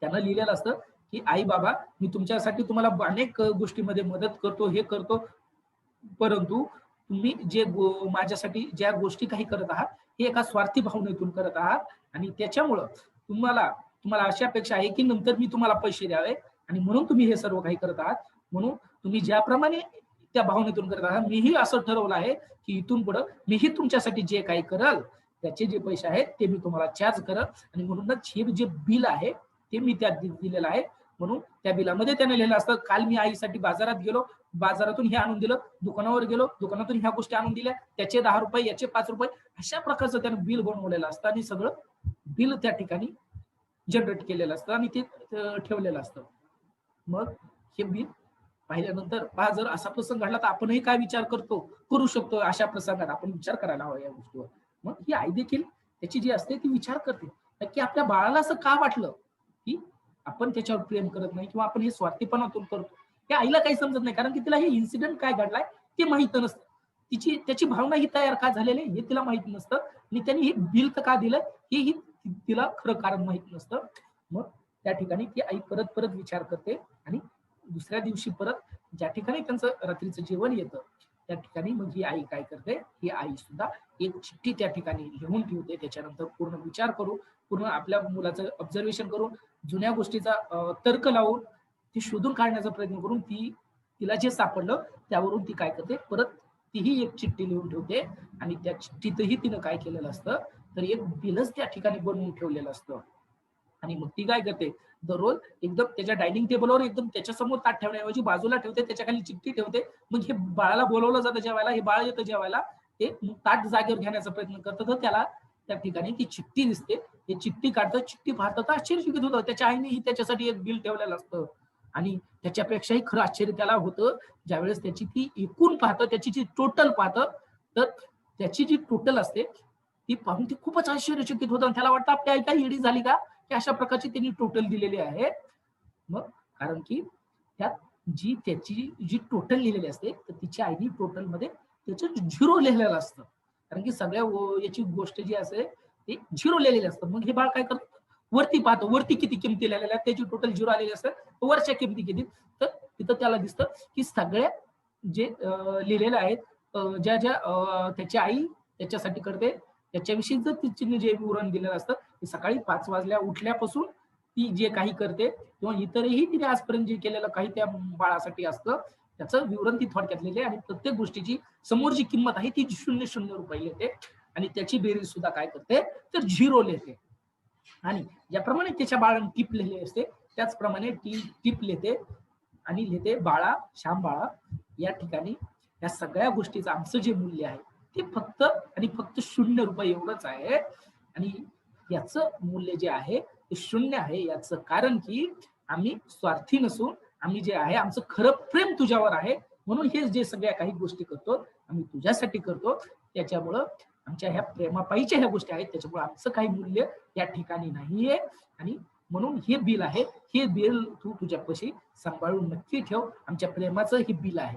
त्यांना लिहिलेलं असतं की आई बाबा, मी तुमच्यासाठी तुम्हाला अनेक गोष्टीमध्ये मदत करतो, हे करतो, परंतु तुम्ही माझ्यासाठी ज्या गोष्टी काही करत आहात हे एका स्वार्थी भावनेतून करत आहात आणि त्याच्यामुळं तुम्हाला अशी अपेक्षा आहे की नंतर मी तुम्हाला पैसे द्यावे आणि म्हणून तुम्ही हे सर्व काही करत आहात. म्हणून तुम्ही ज्याप्रमाणे त्या भावनेतून करत आहात. मीही असं ठरवलं आहे की इथून पुढे मीही तुमच्यासाठी जे काही करल त्याचे जे पैसे आहेत ते मी तुम्हाला चार्ज करल, आणि म्हणूनच हे जे बिल आहे ते मी त्यात दिलेलं आहे. म्हणून त्या बिलामध्ये त्याने लिहिलं असतं, काल मी आईसाठी बाजारात गेलो, बाजारातून हे आणून दिलं, दुकानावर गेलो, दुकानातून ह्या गोष्टी आणून दिल्या, त्याचे 10 रुपये, याचे 5 रुपये, अशा प्रकारचं त्याने बिल बनवलेलं असतं आणि सगळं बिल त्या ठिकाणी जनरेट केलेलं असतं आणि ते ठेवलेलं असतं. मग हे बिल पाहिल्यानंतर पहा, जर असा प्रसंग घडला तर आपणही काय विचार करू शकतो अशा प्रसंगात आपण विचार करायला हवा या गोष्टीवर. मग ही आई देखील त्याची जी असते ती विचार करते, नक्की आपल्या बाळाला असं का वाटलं की आपण त्याच्यावर प्रेम करत नाही किंवा आपण हे स्वार्थीपणातून करतो. हे आईला काही समजत नाही, कारण की तिला हे इन्सिडेंट काय घडलाय ते माहित नसतं. त्याची भावना ही तयार का झालेली हे तिला माहित नसतं, आणि त्यांनी हे बिल तर का दिलं हेही तिला खरं कारण माहित नसतं. मग त्या ठिकाणी ती आई परत परत विचार करते, आणि दुसऱ्या दिवशी परत ज्या ठिकाणी त्यांचं रात्रीचं जेवण येतं त्या ठिकाणी मग ही आई काय करते, ही आई सुद्धा एक चिठ्ठी त्या ठिकाणी लिहून ठेवते. त्याच्यानंतर पूर्ण विचार करून, पूर्ण आपल्या मुलाचं ऑब्झर्वेशन करून, जुन्या गोष्टीचा तर्क लावून ती शोधून काढण्याचा प्रयत्न करून तिला जे सापडलं त्यावरून ती काय करते, परत तीही एक चिठ्ठी लिहून ठेवते. आणि त्या चिठ्ठीतही तिनं काय केलेलं असतं, तर एक बिलच त्या ठिकाणी बनवून ठेवलेलं असतं. आणि मग ती काय करते, दररोज एकदम त्याच्या डायनिंग टेबलवर एकदम त्याच्यासमोर ताट ठेवण्याऐवजी बाजूला ठेवते, त्याच्या खाली चिठ्ठी ठेवते. मग हे बाळाला बोलवलं जातं जेवायला, हे बाळ येतं जेवायला, ते ताट जागेवर घेण्याचा प्रयत्न करतं, तर त्याला त्या ठिकाणी ती चिठ्ठी दिसते. हे चिठ्ठी काढतं, चिठ्ठी पाहतं तर आश्चर्यचकित होतं. त्याच्या आईनेही त्याच्यासाठी एक बिल ठेवलेलं असतं. आणि त्याच्यापेक्षाही खरं आश्चर्य त्याला होतं ज्यावेळेस त्याची ती एकूण पाहतं, त्याची जी टोटल पाहतं, तर त्याची जी टोटल असते ती पाहून ती खूपच आश्चर्यचकित होतं. त्याला वाटतं आपली आई काही येडी झाली का, की अशा प्रकारची त्यांनी टोटल दिलेली आहे. मग कारण की त्यात त्याची जी टोटल लिहिलेली असते, तर तिच्या आईने टोटल मध्ये त्याचं 0 लिहिलेलं असतं. कारण की सगळ्या याची गोष्ट जी असते ती 0 लिहिलेली असतं. मग हे बाळ काय करतं, वरती पाहतो, वरती किती किमती लिहिलेल्या आहेत, त्याची टोटल 0 आलेली असतं, वरच्या किमती किती, तर तिथं त्याला दिसतं की सगळ्या जे लिहिलेलं आहेत, ज्या ज्या त्याची आई त्याच्यासाठी करते त्याच्याविषयी जर तिने जे विवरण दिलेलं असतं, ते सकाळी 5 वाजल्या उठल्यापासून ती जे काही करते किंवा इतरही तिने आजपर्यंत जे केलेलं काही त्या बाळासाठी असतं त्याचं विवरण ती थोडक्यात लिहिली, आणि प्रत्येक गोष्टीची समोर जी किंमत आहे ती 0 लिहिते, आणि त्याची बेरीज सुद्धा काय करते, तर 0 लिहिते. आणि ज्याप्रमाणे त्याच्या बाळाने टीप लिहिली असते त्याचप्रमाणे ती टीप लिहिते आणि लिहिते, बाळा, श्याम बाळा, या ठिकाणी या सगळ्या गोष्टीचं आमचं जे मूल्य आहे ते फक्त आणि फक्त 0 एवढंच आहे. आणि याचं मूल्य जे आहे ते 0 आहे. याचं कारण की आम्ही स्वार्थी नसून आम्ही जे आहे आमचं खरं प्रेम तुझ्यावर आहे, म्हणून हे जे सगळ्या काही गोष्टी करतो आम्ही तुझ्यासाठी करतो. त्याच्यामुळं आमच्या ह्या प्रेमापायीच्या ह्या गोष्टी आहेत, त्याच्यामुळे आमचं काही मूल्य या ठिकाणी नाहीये. आणि म्हणून हे बिल आहे, हे बिल तू तुझ्यापाशी सांभाळून नक्की ठेव, आमच्या प्रेमाचं हे बिल आहे.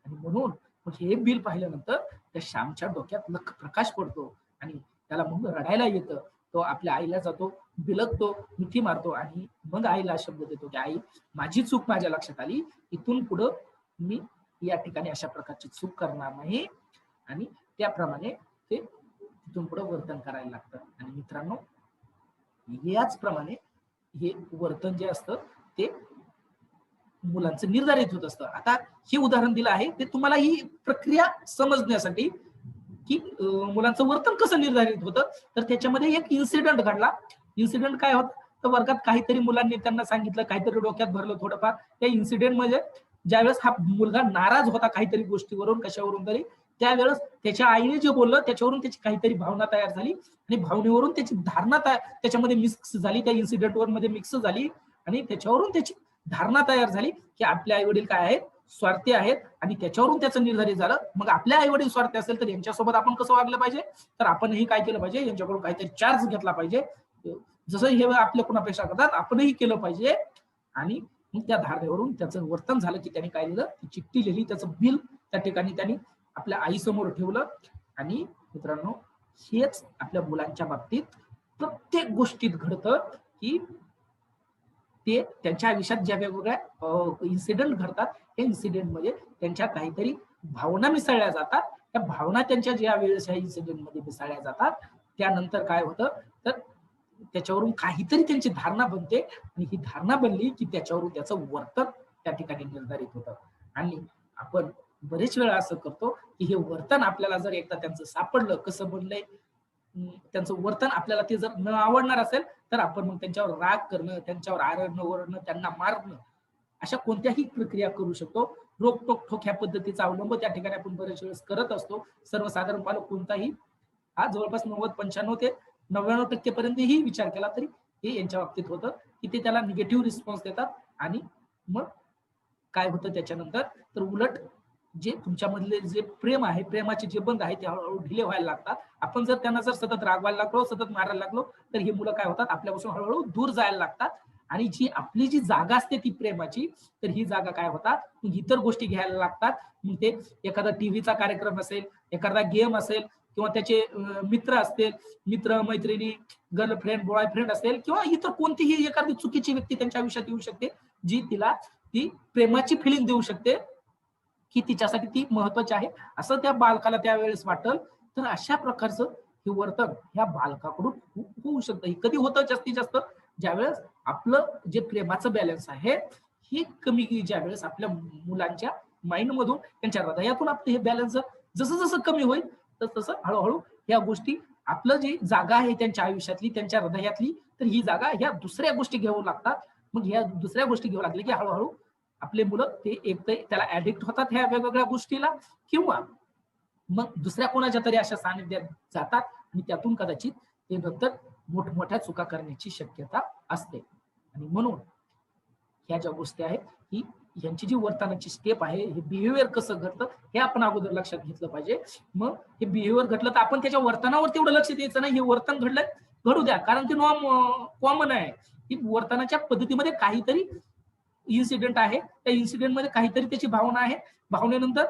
आणि म्हणून हे बिल पाहिल्यानंतर त्या श्यामच्या डोक्यात लख प्रकाश पडतो आणि त्याला मग रडायला येतं. तो आपल्या आईला जातो, बिलकतो, मिठी मारतो आणि मग आईला शब्द देतो की आई, माझी चूक माझ्या लक्षात आली, इथून पुढं मी या ठिकाणी अशा प्रकारची चूक करणार नाही. आणि त्याप्रमाणे ते तिथून पुढे वर्तन करायला लागतं. आणि मित्रांनो, याचप्रमाणे हे वर्तन जे असतं ते मुलांचं निर्धारित होत असतं. आता हे उदाहरण दिलं आहे ते तुम्हाला ही प्रक्रिया समजण्यासाठी की मुलांचं वर्तन कसं निर्धारित होतं. तर त्याच्यामध्ये एक इन्सिडेंट घडला. इन्सिडेंट काय होत, तर वर्गात काहीतरी मुलांनी त्यांना सांगितलं, काहीतरी डोक्यात भरलं थोडंफार. त्या इन्सिडेंट मध्ये ज्यावेळेस हा मुलगा नाराज होता काहीतरी गोष्टीवरून, कशावरून तरी, त्यावेळेस त्याच्या आईने जे बोललं त्याच्यावरून त्याची काहीतरी भावना तयार झाली आणि भावनेवरून त्याची धारणा त्याच्यामध्ये मिक्स झाली, त्या इन्सिडेंटवर मध्ये मिक्स झाली आणि त्याच्यावरून त्याची धारणा तयार झाली की आपले आई वडील काय आहेत, स्वार्थी आहेत. आणि त्याच्यावरून त्याचं निर्धारित झालं, मग आपल्या आई वडील स्वार्थी असेल तर यांच्यासोबत आपण कसं वागलं पाहिजे, तर आपणही काय केलं पाहिजे, यांच्याकडून काहीतरी चार्ज घेतला पाहिजे, जसं हे आपल्या अपेक्षा करतात आपणही केलं पाहिजे. आणि मग त्या धारणेवरून त्याचं वर्तन झालं की त्यांनी काय लिहिलं, ती चिठ्ठी लिहिली, त्याचं बिल त्या ठिकाणी त्यांनी आपल्या आईसमोर ठेवलं. आणि मित्रांनो, हेच आपल्या मुलांच्या बाबतीत प्रत्येक गोष्टीत घडतं की ते त्यांच्या आयुष्यात ज्या वेगवेगळ्या इन्सिडेंट घडतात, त्या इन्सिडेंट मध्ये त्यांच्या काहीतरी भावना मिसळल्या जातात. त्या भावना त्यांच्या ज्या वेळेस ह्या इन्सिडेंट मध्ये मिसळल्या जातात त्यानंतर काय होतं, तर त्याच्यावरून काहीतरी त्यांची धारणा बनते आणि ही धारणा बनली की त्याच्यावरून त्याचं वर्तन त्या ठिकाणी निर्धारित होतं. आणि आपण बरेच वेळा असं करतो की हे वर्तन आपल्याला जर एकदा त्यांचं सापडलं, कसं बनलंय, त्यांचं वर्तन आपल्याला ते जर न आवडणार असेल, तर आपण मग त्यांच्यावर राग करणं, त्यांच्यावर आरडणं, ओरडणं, त्यांना मारणं, अशा कोणत्याही प्रक्रिया करू शकतो. रोकटोक ठोक ह्या पद्धतीचा अवलंब त्या ठिकाणी आपण बरेच वेळेस करत असतो. सर्वसाधारण पालक कोणताही हा जवळपास 90-95 ते 99% पर्यंतही विचार केला तरी हे यांच्या बाबतीत होतं, की ते त्याला निगेटिव्ह रिस्पॉन्स देतात आणि मग काय होतं त्याच्यानंतर, तर उलट जे तुमच्यामधले जे प्रेम आहे, प्रेमाचे जे बंध आहेत ते हळूहळू ढिले व्हायला लागतात. आपण जर त्यांना जर सतत रागवायला लागलो, सतत मारायला लागलो, तर ही मुलं काय होतात, आपल्यापासून हळूहळू दूर जायला लागतात आणि जी आपली जी जागा असते ती प्रेमाची, तर ही जागा काय होतात, मग इतर गोष्टी घ्यायला लागतात. मग ते एखादा टीव्हीचा कार्यक्रम असेल, एखादा गेम असेल किंवा त्याचे मित्र असतील, मित्र, मैत्रिणी, गर्लफ्रेंड, बॉयफ्रेंड असेल किंवा इतर कोणतीही एखादी चुकीची व्यक्ती त्यांच्या आयुष्यात येऊ शकते, जी तिला ती प्रेमाची फिलिंग देऊ शकते, की तिच्यासाठी ती महत्वाची आहे, असं त्या बालकाला त्यावेळेस वाटल. तर अशा प्रकारचं हे वर्तन ह्या बालकाकडून होऊ शकतं. हे कधी होतं जास्तीत जास्त, ज्यावेळेस आपलं जे प्रेमाचं बॅलन्स आहे हे कमी, ज्यावेळेस आपल्या मुलांच्या माइंड मधून, त्यांच्या हृदयातून आपलं हे बॅलन्स जसं जसं कमी होईल, तसं तसं हळूहळू ह्या गोष्टी, आपलं जी जागा आहे त्यांच्या आयुष्यातली, त्यांच्या हृदयातली, तर ही जागा ह्या दुसऱ्या गोष्टी घेऊ लागतात. मग ह्या दुसऱ्या गोष्टी घेऊ लागले की हळूहळू आपले मुलं ते एक तर त्याला ऍडिक्ट होतात ह्या वेगवेगळ्या गोष्टीला, किंवा मग दुसऱ्या कोणाच्या तरी अशा सानिध्यात जातात आणि त्यातून कदाचित ते नंतर मोठमोठ्या चुका करण्याची शक्यता असते. आणि म्हणून ह्या ज्या गोष्टी आहेत, ही यांची जी वर्तनाची स्टेप आहे, हे बिहेवियर कसं घडतं हे आपण अगोदर लक्षात घेतलं पाहिजे. मग हे बिहेवियर घडलं तर आपण त्याच्या वर्तनावर तेवढं लक्ष द्यायचं नाही, हे वर्तन घडलं घडू द्या, कारण ते नॉर्म कॉमन आहे. की वर्तनाच्या पद्धतीमध्ये काहीतरी इन्सिडेंट आहे, त्या इन्सिडेंटमध्ये काहीतरी त्याची भावना आहे, भावनेनंतर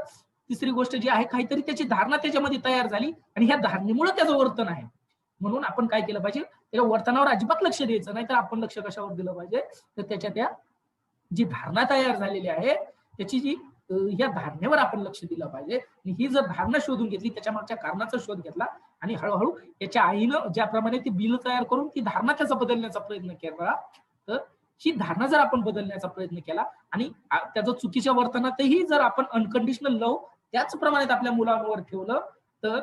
तिसरी गोष्ट जी आहे, काहीतरी त्याची धारणा त्याच्यामध्ये तयार झाली आणि ह्या धारणेमुळे त्याचं वर्तन आहे. म्हणून आपण काय केलं पाहिजे, त्याच्या वर्तनावर अजिबात लक्ष द्यायचं नाही, तर आपण लक्ष कशावर दिलं पाहिजे, तर त्याच्या त्या जी धारणा तयार झालेली आहे त्याची जी या धारणेवर आपण लक्ष दिलं पाहिजे. आणि ही जर धारणा शोधून घेतली, त्याच्या मागच्या कारणाचा शोध घेतला आणि हळूहळू त्याच्या आईनं ज्याप्रमाणे ती बिल तयार करून ती धारणा त्याचा बदलण्याचा प्रयत्न केला, तर ही धारणा जर आपण बदलण्याचा प्रयत्न केला आणि त्याचं चुकीच्या वर्तनातही जर आपण अनकंडिशनल लव त्याच प्रमाणात आपल्या मुलांवर ठेवलं, तर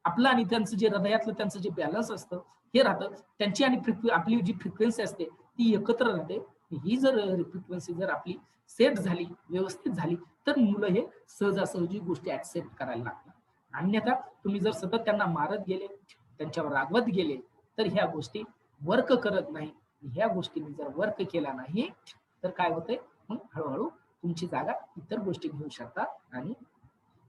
आपलं आणि त्यांचं जे हृदयातलं त्यांचं जे बॅलन्स असतं हे राहतं. त्यांची आणि आपली जी फ्रिक्वेन्सी असते ती एकत्र राहते. ही जर फ्रिक्वेन्सी जर आपली सेट झाली, व्यवस्थित झाली, तर मुलं हे सहजासहजी गोष्टी ऍक्सेप्ट करायला लागतात. अन्यथा तुम्ही जर सतत त्यांना मारत गेले, त्यांच्यावर रागवत गेले, तर ह्या गोष्टी वर्क करत नाही. ह्या गोष्टींनी जर वर्क केला नाही, तर काय होतंय, मग हळूहळू तुमची जागा इतर गोष्टी घेऊ शकतात आणि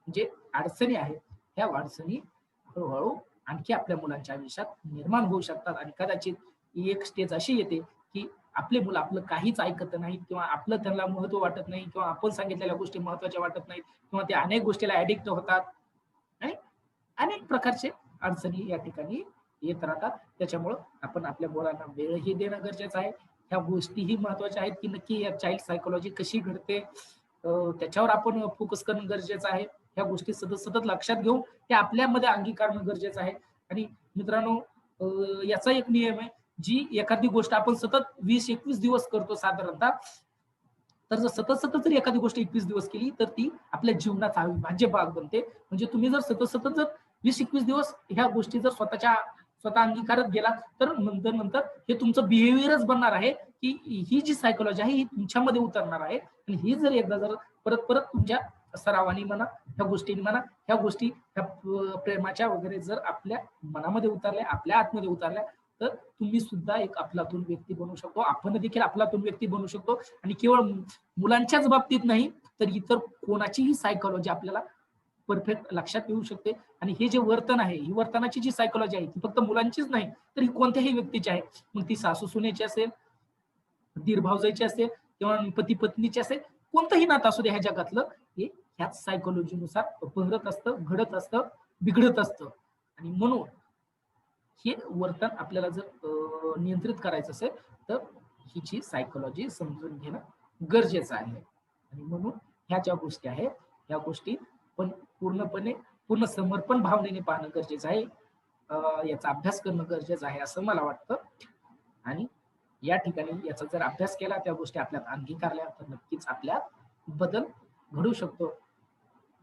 जे अडचणी आहेत ह्या अडचणी हळूहळू आणखी आपल्या मुलांच्या आयुष्यात निर्माण होऊ शकतात. आणि कदाचित ही एक स्टेज अशी येते की आपले मुलं आपलं काहीच ऐकत नाहीत किंवा आपलं त्यांना महत्व वाटत नाही किंवा आपण सांगितलेल्या गोष्टी महत्वाच्या वाटत नाहीत किंवा ते अनेक गोष्टीला ऍडिक्ट होतात आणि अनेक प्रकारचे अडचणी या ठिकाणी येत राहतात. त्याच्यामुळं आपण आपल्या मुलांना वेळही देणं गरजेचं आहे. ह्या गोष्टीही महत्वाच्या आहेत की नक्की या चाइल्ड सायकोलॉजी कशी घडते, त्याच्यावर आपण फोकस करणं गरजेचं आहे. ह्या गोष्टी सतत सतत लक्षात घेऊन ते आपल्यामध्ये अंगीकारणं गरजेचं आहे. आणि मित्रांनो, याचा एक नियम आहे, जी एखादी गोष्ट आपण सतत 20-21 दिवस करतो साधारणतः, तर जर सतत सतत जर एखादी गोष्ट 21 दिवस केली तर ती आपल्या जीवनाचा अविभाज्य भाग बनते. म्हणजे तुम्ही जर सतत सतत जर 20-21 दिवस ह्या गोष्टी जर स्वतः अंगीकारत गेला, तर नंतर नंतर हे तुमचं बिहेवियरच बनणार आहे की ही जी सायकोलॉजी आहे ही तुमच्यामध्ये उतरणार आहे. आणि ही जर एकदा जर परत परत तुमच्या सरावानी म्हणा, ह्या गोष्टींनी म्हणा, ह्या गोष्टी ह्या प्रेमाच्या वगैरे जर आपल्या मनामध्ये उतरल्या, आपल्या आतमध्ये उतरल्या, तर तुम्ही सुद्धा एक अफलातून व्यक्ती बनू शकतो. आपण देखील अफलातून व्यक्ती बनू शकतो. आणि केवळ मुलांच्याच बाबतीत नाही, तर इतर कोणाचीही सायकोलॉजी आपल्याला परफेक्ट लक्षात येऊ शकते. आणि हे जे वर्तन आहे, ही वर्तनाची जी सायकोलॉजी आहे ती फक्त मुलांचीच नाही, तर ही कोणत्याही व्यक्तीची आहे. मग ती सासू सुनेची असेल, दीर भावजाईची असेल किंवा पती पत्नीची असेल, कोणतंही नातं असू दे ह्या जगातलं, हे ह्याच सायकोलॉजीनुसार बहरत असतं, घडत असतं, बिघडत असतं. आणि म्हणून हे वर्तन आपल्याला जर नियंत्रित करायचं असेल, तर हिची सायकोलॉजी समजून घेणं गरजेचं आहे. आणि म्हणून ह्या ज्या गोष्टी आहेत, ह्या गोष्टी पण पूर्ण समर्पण भावनेने पाहणं गरजेचं आहे. याचा अभ्यास करणं गरजेचं आहे असं मला वाटतं. आणि या ठिकाणी याचा जर अभ्यास केला, त्या गोष्टी आपल्यात अंगीकारल्या, तर नक्कीच आपल्यात बदल घडू शकतो.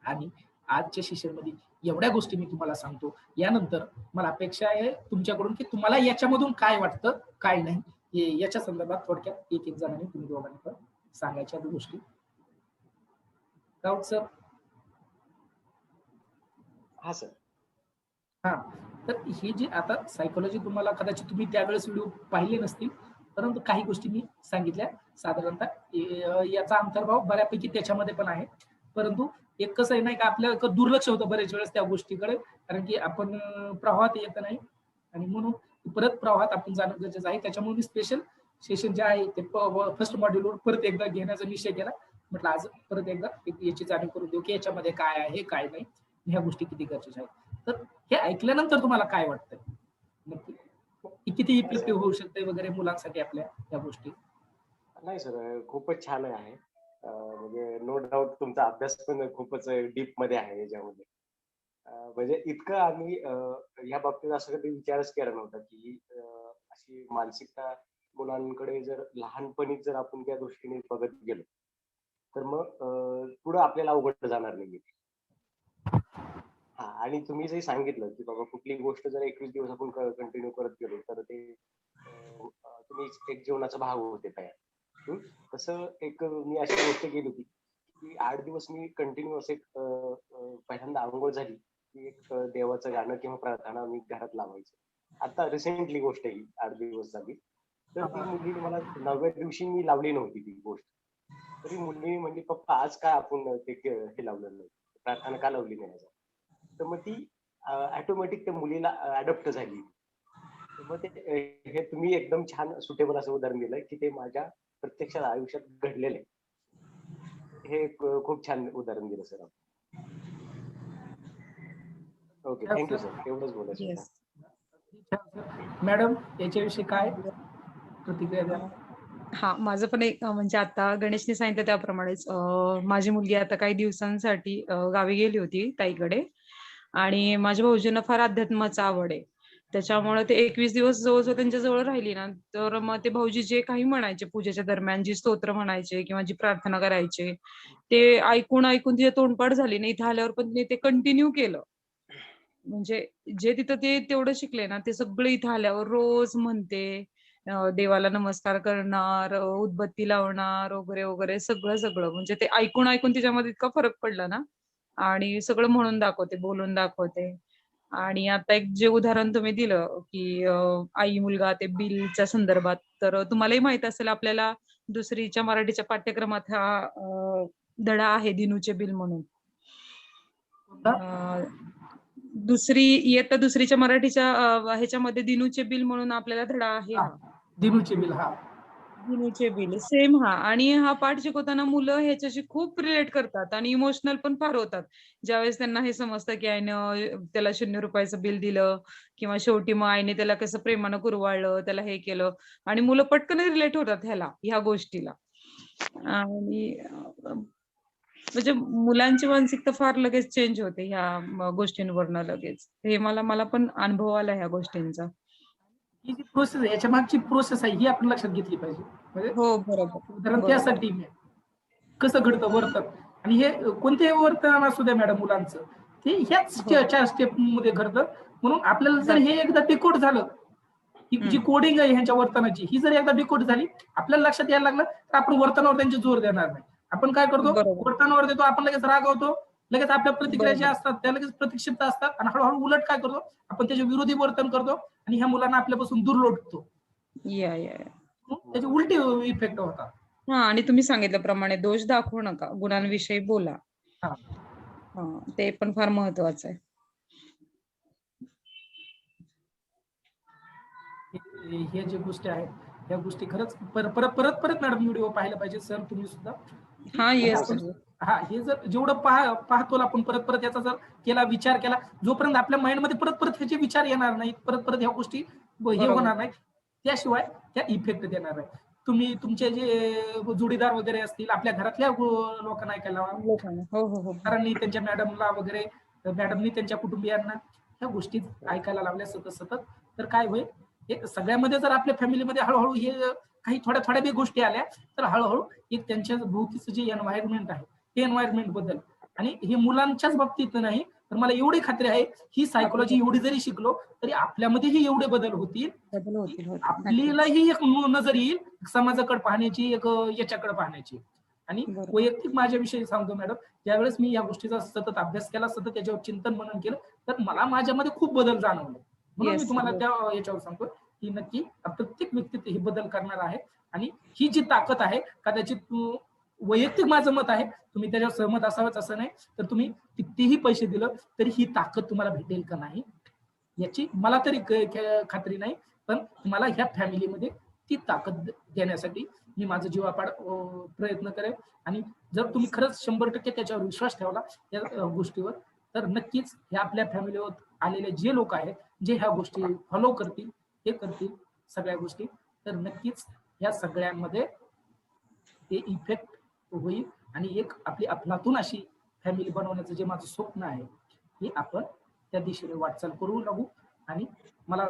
आणि आजच्या सेशनमध्ये एवढ्या गोष्टी मी तुम्हाला सांगतो. यानंतर मला अपेक्षा आहे तुमच्याकडून, की तुम्हाला याच्यामधून काय वाटतं, काय नाही, याच्या संदर्भात थोडक्यात एक जणांनी तुम्ही दोघांनी पण सांगायच्या गोष्टी. राऊत सर. हा सर. हा, तर ही जी आता सायकोलॉजी तुम्हाला कदाचित तुम्ही त्यावेळेस व्हिडिओ पाहिले नसतील, परंतु काही गोष्टी मी सांगितल्या साधारणतः. याचा अंतर्भाव बऱ्यापैकी त्याच्यामध्ये पण आहे, परंतु एक कसं आहे नाही का, आपल्याला दुर्लक्ष होतं बरेच वेळेस त्या गोष्टीकडे, कारण की आपण प्रवाहात येत नाही, आणि म्हणून परत प्रवाहात आपण जाणं गरजेचं आहे. त्याच्यामुळे मी स्पेशल सेशन जे आहे ते फर्स्ट मॉड्यूलवर परत एकदा घेण्याचा निश्चय केला. म्हटलं आज परत एकदा याची जाणीव करून देऊ की याच्यामध्ये काय आहे, काय नाही, ह्या गोष्टी किती गरजेच्या आहेत. तर हे ऐकल्यानंतर तुम्हाला काय वाटतंय नक्की, की किती इफेक्टिव्ह होऊ शकते वगैरे मुलांसाठी आपल्या या गोष्टी? नाही सर, खूपच छान आहे. म्हणजे नो डाऊट तुमचा अभ्यास पण खूपच डीप मध्ये आहे याच्यामध्ये. म्हणजे इतकं आम्ही या बाबतीत असं कधी विचारच केला नव्हता की अशी मानसिकता मुलांकडे जर लहानपणीच जर आपण त्या दृष्टीने बघत गेलो तर मग पुढे आपल्याला अवघड जाणार नाही. हा, आणि तुम्ही जे सांगितलं की बाबा कुठली गोष्ट जर 21 दिवस आपण कंटिन्यू करत गेलो तर ते तुम्ही एक जीवनाचा भाग होते तयार. तसं एक मी अशी गोष्ट केली होती की 8 दिवस मी कंटिन्यू असे पहिल्यांदा आंघोळ झाली की एक देवाचं गाणं किंवा प्रार्थना मी घरात लावायचो. आता रिसेंटली गोष्ट ही 8 दिवस झाली, तर ती मुलगी मला 9व्या दिवशी मी लावली नव्हती ती गोष्ट, तरी मुलगी म्हणली पप्पा आज काय आपण ते हे लावलं नाही, प्रार्थना का लावली नाही आज. तर मग ती ऑटोमॅटिक त्या मुलीला अडॉप्ट झाली. मग ते हे तुम्ही एकदम छान सुटेबल असं उदाहरण दिलंय की ते माझ्या प्रत्यक्ष आयुष्यात घडलेलं आहे. हे एक खूप छान उदाहरण दिलं सर. Okay, thank you sir. एवढंच बोलायचं येस. मॅडम याच्याविषयी काय प्रतिक्रिया द्या? हा, माझं पण एक म्हणजे आता गणेशने सांगितलं त्याप्रमाणेच माझी मुलगी आता काही दिवसांसाठी गावी गेली होती ताईकडे, आणि माझ्या भाऊजींना फार अध्यात्माचा आवड आहे. त्याच्यामुळे ते 21 दिवस जवळजवळ त्यांच्या जवळ राहिली ना, तर मग ते भाऊजी जे काही म्हणायचे पूजेच्या दरम्यान, जी स्तोत्र म्हणायचे किंवा जी प्रार्थना करायचे, ते ऐकून ऐकून तिचे तोंडपाठ झाली. नाही इथं आल्यावर पण तिने ते कंटिन्यू केलं. म्हणजे जे तिथं ते तेवढं शिकले ना, ते सगळं इथं आल्यावर रोज म्हणते. देवाला नमस्कार करणार, उदबत्ती लावणार वगैरे वगैरे सगळं सगळं. म्हणजे ते ऐकून ऐकून तिच्यामध्ये इतका फरक पडला ना, आणि सगळं म्हणून दाखवते, बोलून दाखवते. आणि आता एक जे उदाहरण तुम्ही दिलं की आई मुलगा ते बिलच्या संदर्भात, तर तुम्हालाही माहित असेल आपल्याला दुसरीच्या मराठीच्या पाठ्यक्रमात हा धडा आहे दिनूचे बिल म्हणून. इयत्ता दुसरीच्या मराठीच्या ह्याच्यामध्ये दिनूचे बिल म्हणून आपल्याला धडा आहे हा. दिनूचे बिल. हा, दिनूचे बिल सेम. हा, आणि हा पाठ शिकवताना मुलं ह्याच्याशी खूप रिलेट करतात आणि इमोशनल पण फार होतात. ज्यावेळेस त्यांना हे समजतं की आईनं त्याला 0 रुपयाचं बिल दिलं, किंवा शेवटी मग आईने त्याला कसं प्रेमानं कुरवाळलं, त्याला हे केलं, आणि मुलं पटकन रिलेट होतात ह्या गोष्टीला. आणि म्हणजे मुलांची मानसिकता फार लगेच चेंज होते ह्या गोष्टींवरनं लगेच. हे मला पण अनुभव आला ह्या गोष्टींचा. ही जी प्रोसेस आहे, याच्या मागची प्रोसेस आहे ही आपण लक्षात घेतली पाहिजे. म्हणजे हो, बरोबर. उदाहरण बरोबर. त्यासाठी कसं घडतं वर्तन, आणि हे कोणतेही वर्तन असू द्या मॅडम मुलांचं, ते ह्याच हो. 4 स्टेप मध्ये घडतं. म्हणून आपल्याला जर जात. हे एकदा डिकोड झालं, ही जी कोडिंग आहे ह्यांच्या वर्तनाची, ही जर एकदा डिकोड झाली, आपल्याला लक्षात यायला लागलं, तर आपण वर्तनावर त्यांची जोर देणार नाही. आपण काय करतो, बरोबर. वर्तनावर देतो, आपण लगेच रागवतो, लगेच आपल्या प्रतिक्रिया ज्या बरोबर. असतात त्या लगेच प्रतिक्षिप्त असतात, आणि हळूहळू उलट काय करतो, आपण त्याच्या विरोधी वर्तन करतो, आणि ह्या मुलांना आपल्यापासून दूर लोटतो. या. त्याचे उलटे इफेक्ट होतात. हा, आणि तुम्ही सांगितल्याप्रमाणे दोष दाखवू नका, गुणांविषयी बोला. हा, ते पण फार महत्वाचं आहे. हे जे गोष्टी आहेत, ह्या गोष्टी खरंच परत परत परत मॅडम व्हिडिओ पाहायला पाहिजे सर, तुम्ही सुद्धा. हा, येस. हा, हे जर जेवढं पाहतो आपण परत परत याचा जर केला, विचार केला, जोपर्यंत आपल्या माइंड मध्ये परत परत ह्याचे विचार येणार नाहीत, परत परत ह्या गोष्टी हे बरोबर. होणार नाहीत, त्याशिवाय त्या इफेक्ट देणार नाही. तुम्ही तुमचे जे जोडीदार वगैरे असतील, आपल्या घरातल्या लोकांना ऐकायला लावा, लोकांना. हो. सरांनी त्यांच्या मॅडमला वगैरे, मॅडमनी त्यांच्या कुटुंबियांना ह्या गोष्टी ऐकायला लावल्या सतत सतत, तर काय होईल, हे सगळ्यामध्ये जर आपल्या फॅमिलीमध्ये हळूहळू हे काही थोड्या थोड्या बी गोष्टी आल्या, तर हळूहळू एक त्यांच्या भोवतीचं जे एन्व्हायरमेंट आहे हे एन्व्हायरमेंट बद्दल. आणि हे मुलांच्याच बाबतीत नाही, तर मला एवढी खात्री आहे ही सायकोलॉजी एवढी जरी शिकलो तरी आपल्यामध्येही एवढे बदल होतील, बदल की होतील नक्कीच. आपल्यालाही एक नजर येईल समाजाकडे पाहण्याची, एक याच्याकडे पाहण्याची. आणि बरोबर. वैयक्तिक माझ्याविषयी सांगतो मॅडम, ज्यावेळेस मी या गोष्टीचा सतत अभ्यास केला, सतत त्याच्यावर चिंतन मनन केलं, तर मला माझ्यामध्ये खूप बदल जाणवले. म्हणून मी येस तुम्हाला सर. त्या याच्यावर सांगतो की नक्की प्रत्येक व्यक्तीत हे बदल करणार आहे. आणि ही जी ताकद आहे, कदाचित वैयक्तिक माझं मत आहे, तुम्ही त्याच्यावर सहमत असावंच असं नाही, तर तुम्ही कितीही पैसे दिलं तरी ही ताकद तुम्हाला भेटेल का नाही याची मला तरी खात्री नाही. पण तुम्हाला ह्या फॅमिलीमध्ये ती ताकद देण्यासाठी मी माझं जीवापाड प्रयत्न करेन. आणि जर तुम्ही खरंच 100% त्याच्यावर विश्वास ठेवला या गोष्टीवर, तर नक्कीच ह्या आपल्या फॅमिलीवर आलेले जे लोक आहेत, जे ह्या गोष्टी फॉलो करतील, हे करतील सगळ्या गोष्टी, तर नक्कीच ह्या सगळ्यांमध्ये ते इफेक्ट होईल. आणि एक आपली अफलातून अशी फॅमिली बनवण्याचं जे माझं स्वप्न आहे, हे आपण त्या दिशेने वाटचाल करू लागू. आणि मला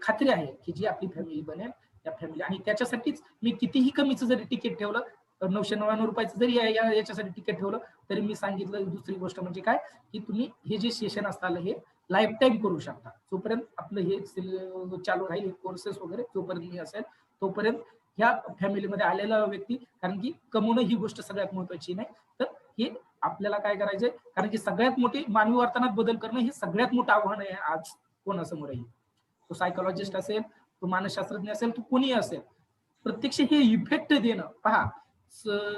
खात्री आहे की जी आपली फॅमिली बनेल त्या फॅमिली, आणि त्याच्यासाठीच मी कितीही कमीचं जरी तिकीट ठेवलं, 999 रुपयाचं जरी याच्यासाठी तिकीट ठेवलं, तरी मी सांगितलं दुसरी गोष्ट म्हणजे काय, की तुम्ही हे जे सेशन असतात हे लाईफ टाईम करू शकता. जोपर्यंत आपलं हे चालू राहील कोर्सेस वगैरे, जोपर्यंत मी असेल तोपर्यंत ह्या फॅमिलीमध्ये आलेला व्यक्ती, कारण की कमवणं ही गोष्ट सगळ्यात महत्वाची नाही, तर हे आपल्याला काय करायचंय, कारण की सगळ्यात मोठी मानवी वर्तनात बदल करणं हे सगळ्यात मोठं आव्हान आहे आज कोणासमोर येईल. तो सायकोलॉजिस्ट असेल, तो मानसशास्त्रज्ञ असेल, तो कोणीही असेल, प्रत्यक्ष हे इफेक्ट देणं. पहा,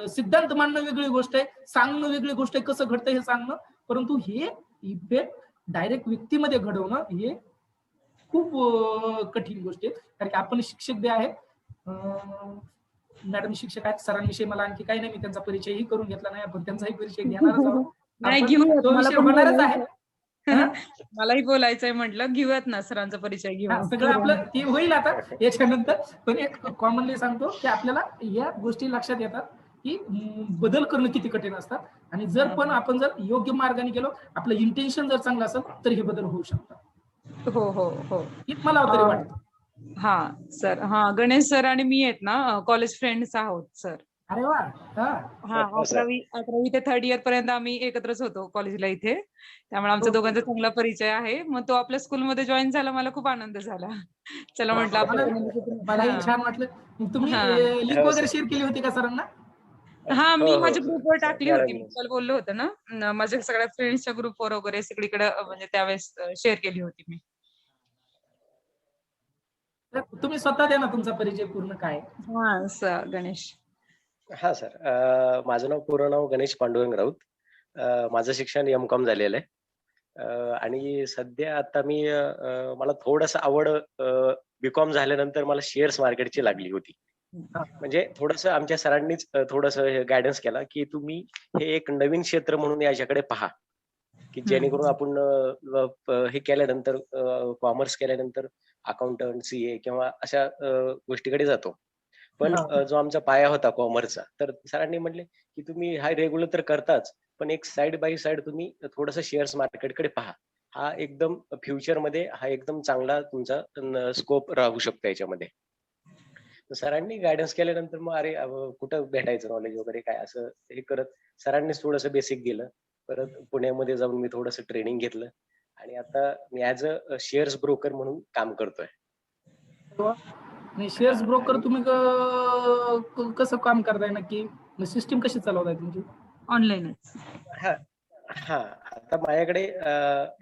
सिद्धांत मांडणं वेगळी गोष्ट आहे, सांगणं वेगळी गोष्ट आहे, कसं घडतं हे सांगणं, परंतु हे इफेक्ट डायरेक्ट व्यक्तीमध्ये घडवणं हे खूप कठीण गोष्टी आहेत. कारण की आपण शिक्षक जे आहेत, मॅडम शिक्षक आहेत, सरांविषयी मला आणखी काही नाही, मी त्यांचा परिचयही करून घेतला नाही, आपण त्यांचाही परिचय घेणारच आहोत. नाही आपण घेऊयात, तो मला विषय पण होणारच आहे. बोलायचंय. मलाही बोलायचंय, म्हटलं घेऊयात ना सरांचा परिचय घेऊ. सगळं आपलं ते होईल आता याच्यानंतर. पण एक कॉमनली सांगतो की आपल्याला या गोष्टी लक्षात येतात की बदल करणं किती कठीण असतात. आणि जर पण आपण जर योग्य मार्गाने गेलो, आपलं इंटेन्शन जर चांगलं असेल, तर हे बदल होऊ शकतात. हो हो हो. हे मला तरी वाटतं. हा सर, हा गणेश सर आणि मी आहेत ना कॉलेज फ्रेंड्स आहोत सर. अरे वा. हा. हा, 11वी ते 3rd इयर पर्यंत आम्ही एकत्रच होतो कॉलेजला इथे, त्यामुळे आमच्या दोघांचा चांगला परिचय आहे. मग तो आपल्या स्कूलमध्ये जॉईन झाला, मला खूप आनंद झाला. चला म्हटलं मलाही छान वाटलं. तुम्ही लिंक हो वगैरे सर. शेअर केली होती का सरांना? हा, हो मी हो माझ्या ग्रुपवर सर, टाकली होती. मॅडम. मी काल बोललो होतं ना, माझ्या सगळ्या फ्रेंड्सच्या ग्रुपवर वगैरे सगळीकडे म्हणजे त्यावेळेस शेअर केली होती मी. तुम्ही स्वतः द्या ना तुमचा परिचय पूर्ण काय. हा गणेश. हा सर, माझं पूर्ण नाव गणेश पांडुरंग राऊत. माझं शिक्षण M.Com झालेलं आहे. आणि सध्या आता मला थोडंसं आवड B.Com झाल्यानंतर मला शेअर्स मार्केटची लागली होती. म्हणजे थोडंसं आमच्या सरांनीच थोडंसं गायडन्स केला की तुम्ही हे एक नवीन क्षेत्र म्हणून याच्याकडे पहा, की जेणेकरून आपण हे केल्यानंतर, कॉमर्स केल्यानंतर अकाउंटंट, CA किंवा अशा गोष्टीकडे जातो. पण जो आमचा पाया होता कॉमर्सचा, तर सरांनी म्हटले की तुम्ही हा रेग्युलर तर करताच, पण एक साइड बाय साइड तुम्ही थोडंसं शेअर्स मार्केटकडे पहा. हा एकदम फ्युचर मध्ये हा एकदम चांगला तुमचा स्कोप राहू शकतो याच्यामध्ये. सरांनी गायडन्स केल्यानंतर मग अरे कुठं भेटायचं नॉलेज वगैरे काय असं हे करत सरांनीच थोडंसं बेसिक दिलं. परत पुण्यामध्ये जाऊन मी थोडंसं ट्रेनिंग घेतलं आणि आता मी ऍज अ शेअर्स ब्रोकर म्हणून काम करतोय. आणि शेअर्स ब्रोकर तुम्ही कसं काम करताय नक्की, सिस्टीम कशी चालवताय तुमची? ऑनलाईनच. हा हा, आता माझ्याकडे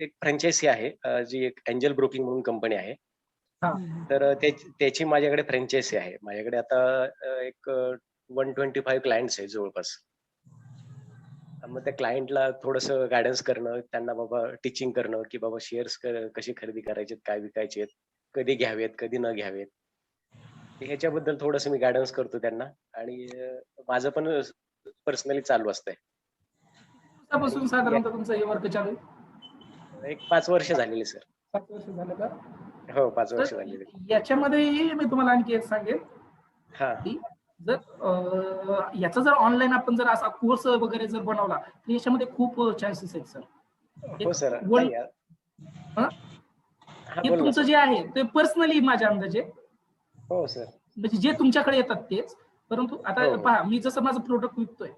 एक फ्रँचायसी आहे, जी एक एंजल ब्रोकिंग म्हणून कंपनी आहे. तर त्याची माझ्याकडे फ्रँचायसी आहे. माझ्याकडे आता एक 125 क्लायंट्स आहे जवळपास. मग त्या क्लायंटला थोडंसं गायडन्स करणं, त्यांना बाबा टीचिंग करणं की बाबा शेअर्स कशी खरेदी करायचे, काय विकायचे, कधी घ्यावेत, कधी न घ्यावेत, ह्याच्याबद्दल थोडंसं मी गायडन्स करतो त्यांना. आणि माझं पण पर्सनली चालू असतंय. दिवसापासून साधारणतः तुमचं हे वर्क चालू आहे? एक 5 वर्ष झालेले सर. 7 वर्ष झालं का? हो, 5 वर्ष तर झालेले. याच्यामध्ये मी तुम्हाला आणखी एक सांगेल की जर याचा जर ऑनलाईन आपण जर असा कोर्स वगैरे जर बनवला, तर याच्यामध्ये खूप चान्सेस आहेत सर. हो सर. हे तुमचं जे आहे ते पर्सनली माझ्या अंदाजे, हो सर. म्हणजे जे तुमच्याकडे येतात तेच. परंतु आता पहा, मी जसं माझं प्रोडक्ट विकतोय,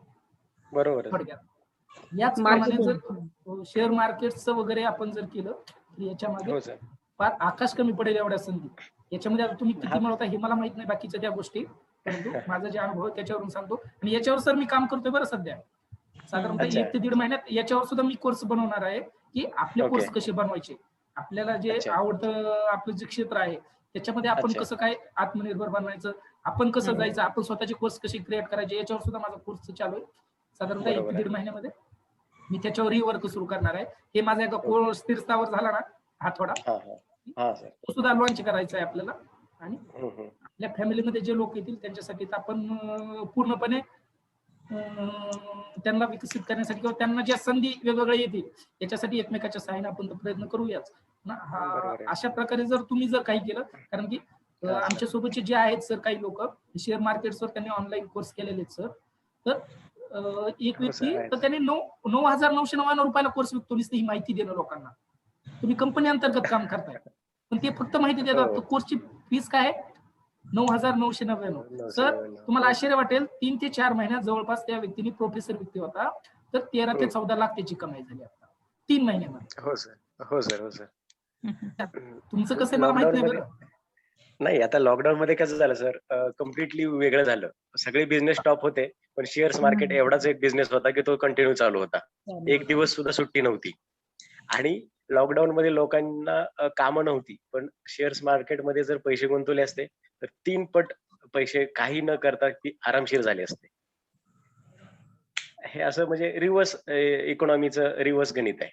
बरोबर आहे. थोडक्यात याचप्रमाणे जर मार्केटिंग. शेअर मार्केटचं वगैरे आपण जर केलं तर याच्यामध्ये हो सर. फार आकाश कमी पडेल एवढ्या संधी. याच्यामध्ये आता तुम्ही किती हा. मिळवता हे मला माहित नाही बाकीच्या त्या गोष्टी, परंतु माझा जे अनुभव आहे त्याच्यावरून सांगतो. आणि याच्यावर सर मी काम करतोय बरं सध्या. साधारणतः अच्छा. 1 ते 1.5 महिन्यात याच्यावर सुद्धा मी कोर्स बनवणार आहे की आपले ओके. कोर्स कसे बनवायचे. आपल्याला जे अच्छा. आवडतं आपलं जे क्षेत्र आहे त्याच्यामध्ये आपण अच्छा. कसं काय आत्मनिर्भर बनवायचं, आपण कसं हम्म. जायचं, आपण स्वतःचे कोर्स कसे क्रिएट करायचे, याच्यावर सुद्धा माझा कोर्स चालू आहे. साधारणतः 1 बरोबर ते आहे. 1.5 महिन्यामध्ये मी त्याच्यावरही वर्क सुरू करणार आहे. हे माझा एका ओके. कोर्स स्थिरस्थावर झाला ना हा थोडा, हा हा हा सर. तो सुद्धा लॉन्च करायचा आहे आपल्याला. आणि हम्म. आपल्या फॅमिलीमध्ये जे लोक येतील त्यांच्यासाठी तर आपण पूर्णपणे त्यांना विकसित करण्यासाठी किंवा त्यांना ज्या संधी वेगवेगळ्या येतील याच्यासाठी एकमेकाच्या सहाय्याने आपण प्रयत्न करूयाच ना. बरोबर आहे. अशा प्रकारे जर तुम्ही जर काही केलं, कारण की हा, सर. आमच्या सोबतचे जे आहेत सर काही लोक शेअर मार्केटवर त्यांनी ऑनलाईन कोर्स केलेले आहेत सर. तर एक हो व्यक्ती सर, आहे. तर त्यांनी 9,999 रुपयाला कोर्स विकतो. नुसती ही माहिती देणं लोकांना. तुम्ही कंपनी अंतर्गत काम करताय पण ते फक्त माहिती देतात. हो. कोर्सची फीस काय आहे 9,999. सर 999. तुम्हाला आश्चर्य वाटेल 3 ते 4 महिन्यात जवळपास त्या व्यक्तीने प्रोफेसर व्यक्ती होता तर 13 ते 14 लाख त्याची कमाई झाली आता 3 महिन्यामध्ये. हो सर. हो सर. हो सर. तुमचं कसं आहे मला माहित नाही बरं. नाही, आता लॉकडाऊन मध्ये कसं झालं सर, कम्प्लिटली वेगळं झालं. सगळे बिझनेस स्टॉप होते पण शेअर्स मार्केट एवढाच एक बिझनेस होता की तो कंटिन्यू चालू होता. एक दिवस सुद्धा सुट्टी नव्हती. आणि लॉकडाऊन मध्ये लोकांना कामं नव्हती पण शेअर्स मार्केटमध्ये जर पैसे गुंतवले असते तर 3 पट पैसे काही न करता आरामशीर झाले असते. हे असं म्हणजे रिव्हर्स इकॉनॉमीचं रिव्हर्स गणित आहे.